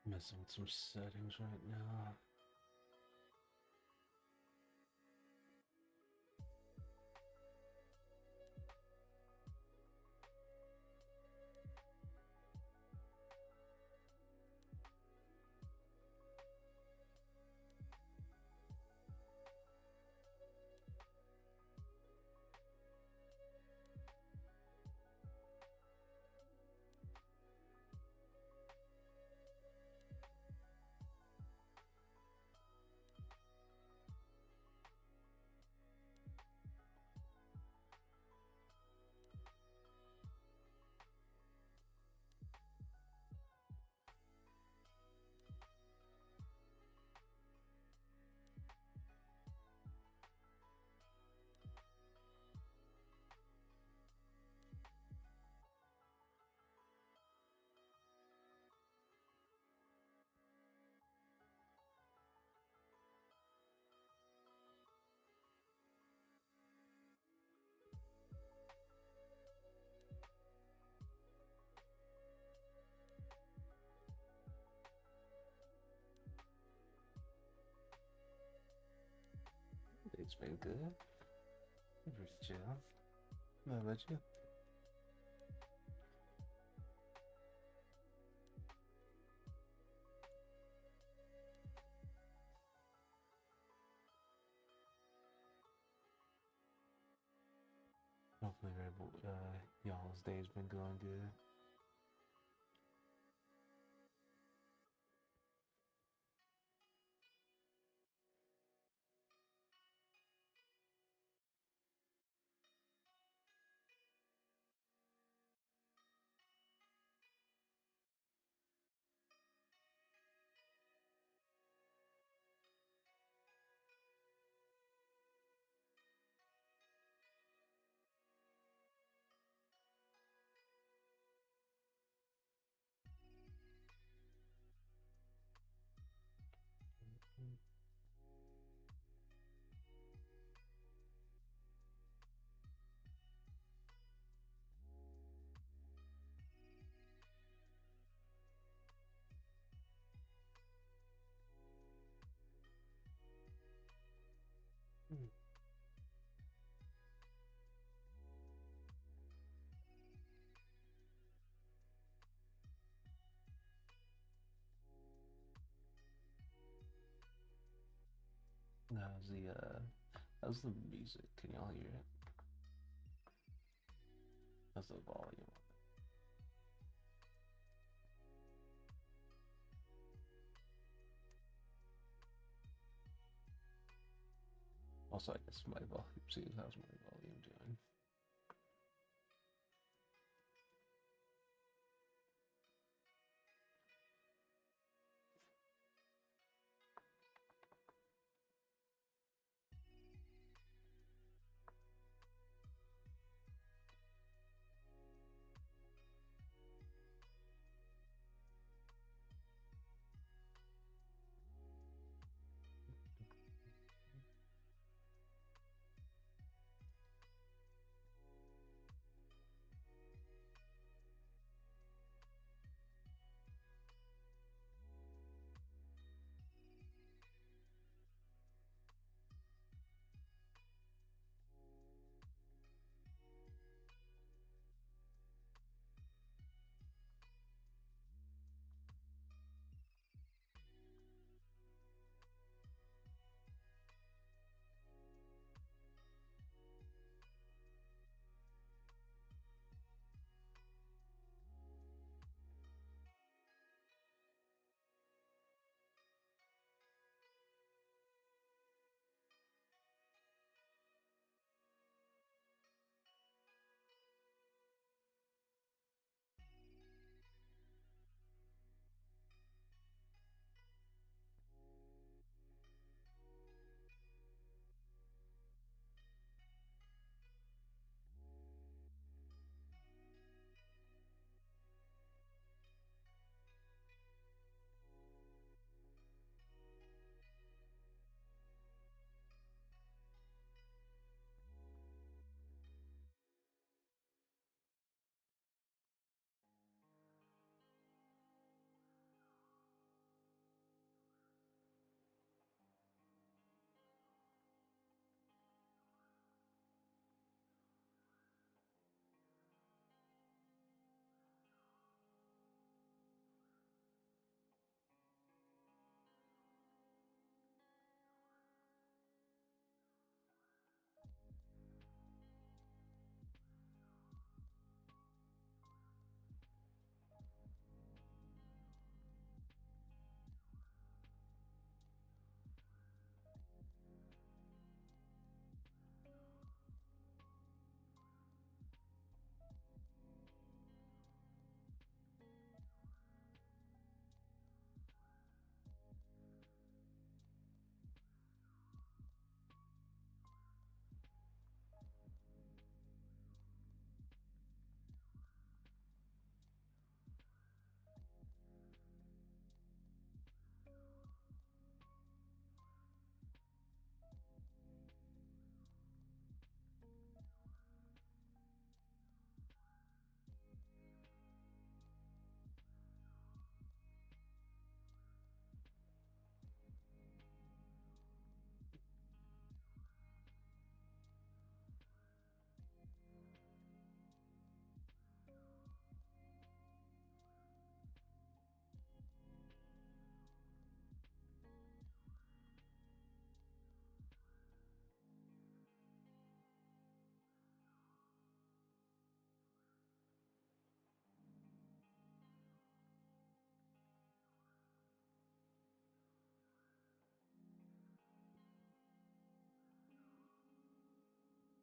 Messing with some settings right now. It's been good. Pretty chill. How about you? Hopefully, y'all's day's been going good. How's the music? Can y'all hear it? How's the volume? Also, I guess my volume. See, how's my volume doing?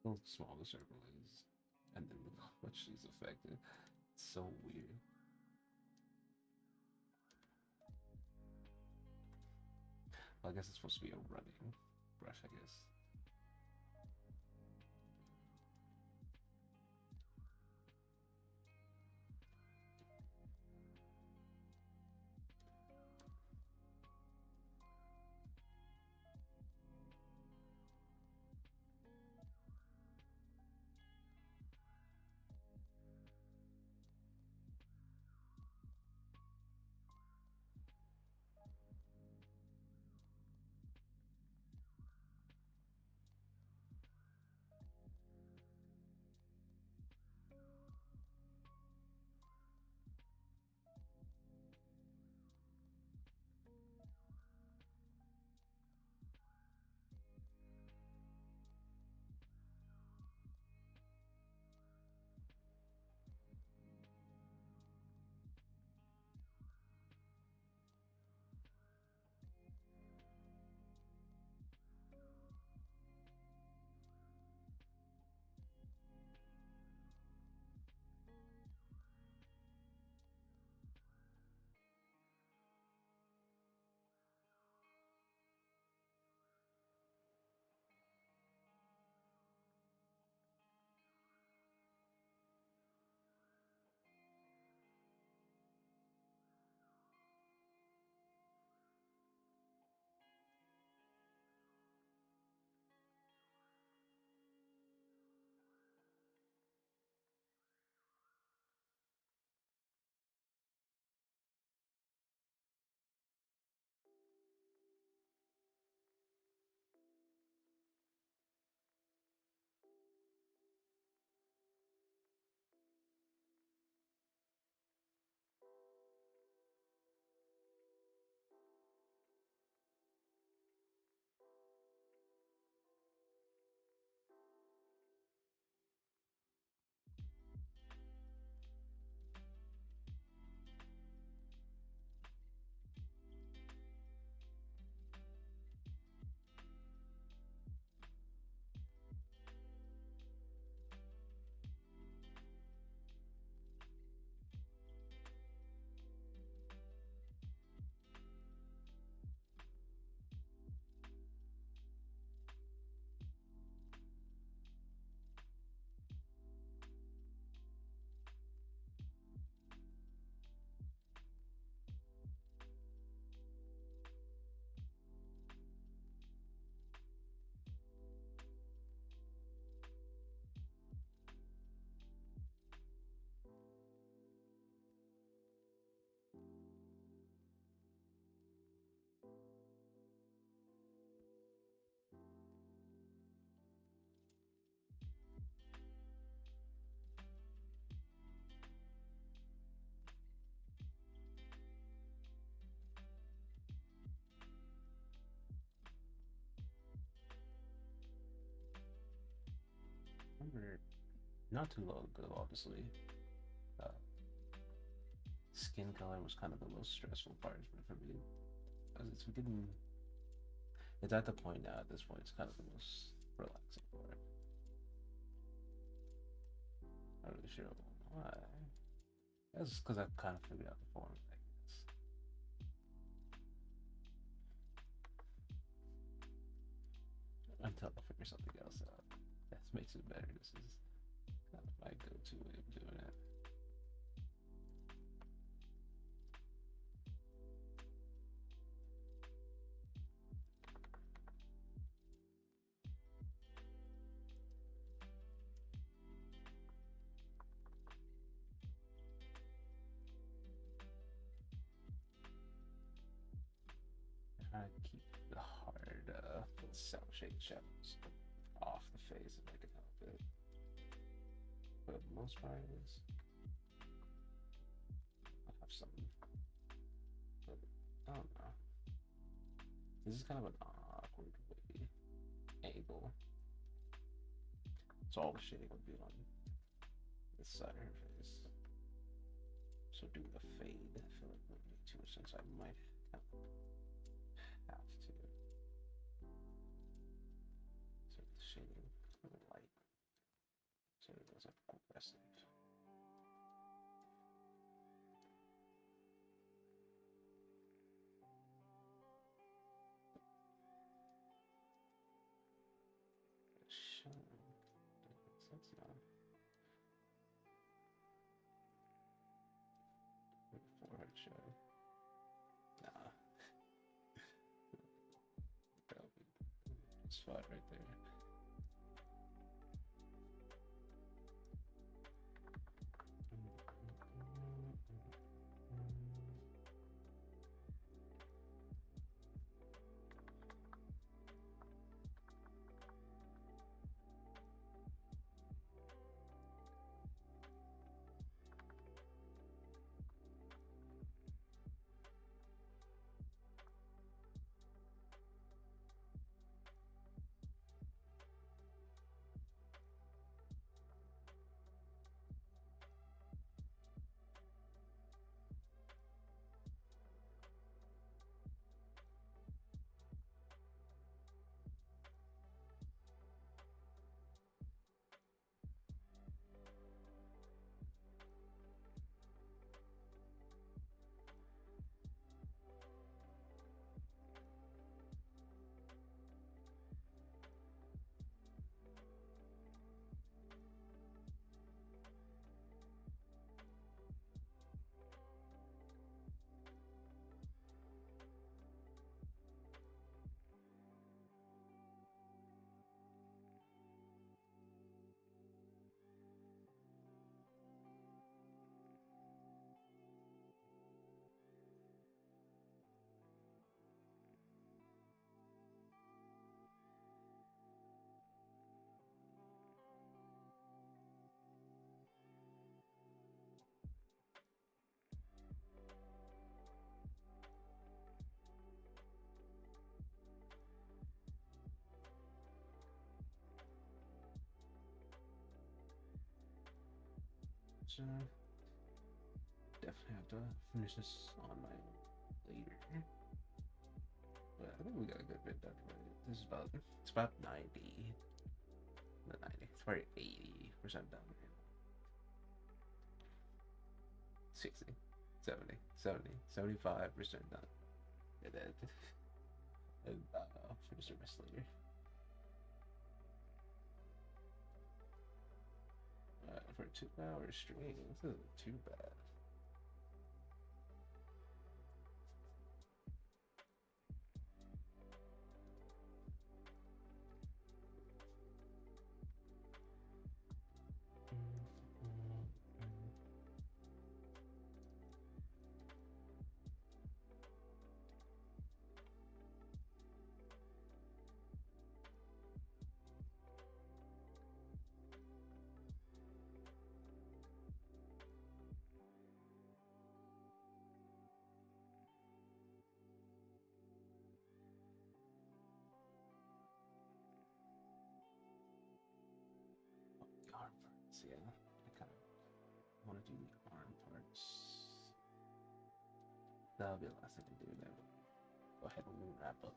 How small the circle is, and then look how much she's affected. It's so weird. Well, I guess it's supposed to be a running brush, I guess. Not too long ago, obviously. Uh, Skin color was kind of the most stressful part for me. Because it's getting, it's at the point now, at this point, it's kind of the most relaxing part. I'm not really sure why. That's because I've kind of figured out the format, I guess. Until I figure something else out. That makes it better. This is kind of my go-to way of doing it. I keep the hard cell shade shadows off the face if I can help it. But most part is I have some. But I don't know. This is kind of an awkward way angle. So all the shading would be on this side of her face. So doing a fade, I feel like would make too much sense. I might have to. So the shading of the light. So it goes like aggressive. That's not forehead show. Nah, that would be a spot right there. So definitely have to finish this on my own later. But I think we got a good bit done. This is about 90. Not 90. It's probably 80% done right now. 60, 70, 70, 75% done. And then I'll finish the rest later. For a 2-hour stream, this isn't too bad. do the arm parts. That'll be the last thing I do then. Go ahead and wrap up.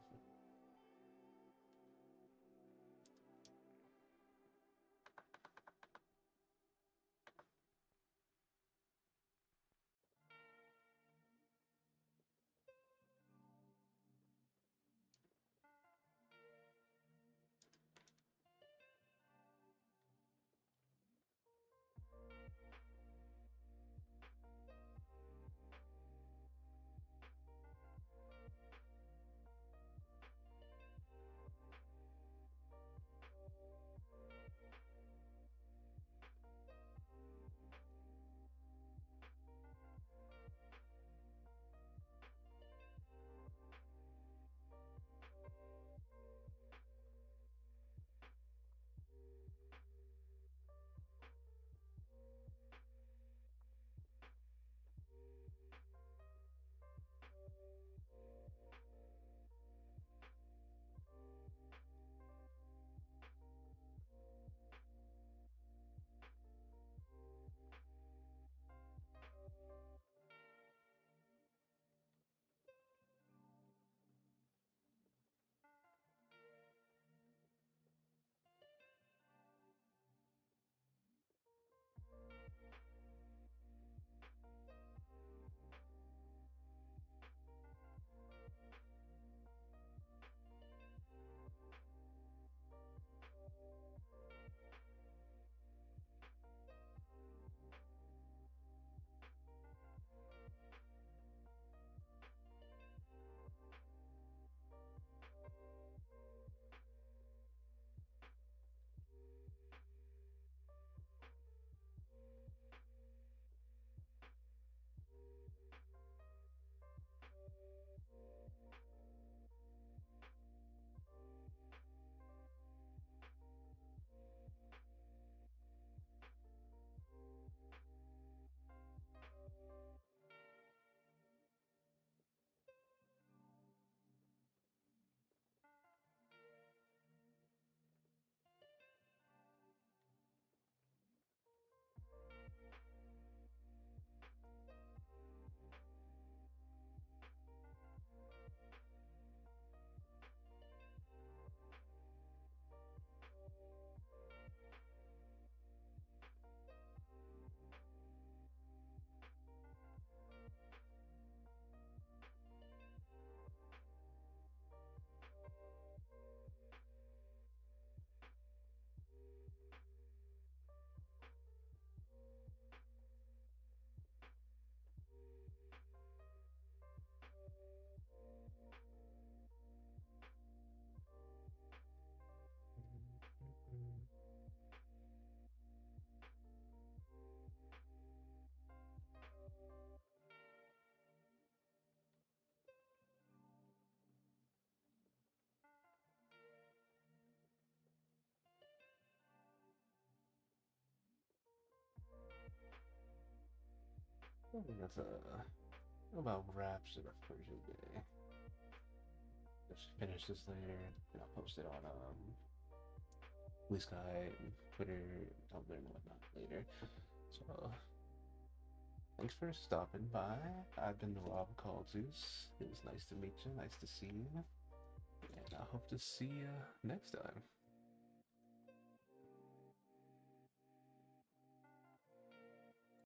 I think that's about wraps it up for today. Just finish this later, and I'll post it on Blue Sky, Twitter, Tumblr, and whatnot later. So thanks for stopping by. I've been the Rob called Zeus. It was nice to meet you, nice to see you, and I hope to see you next time.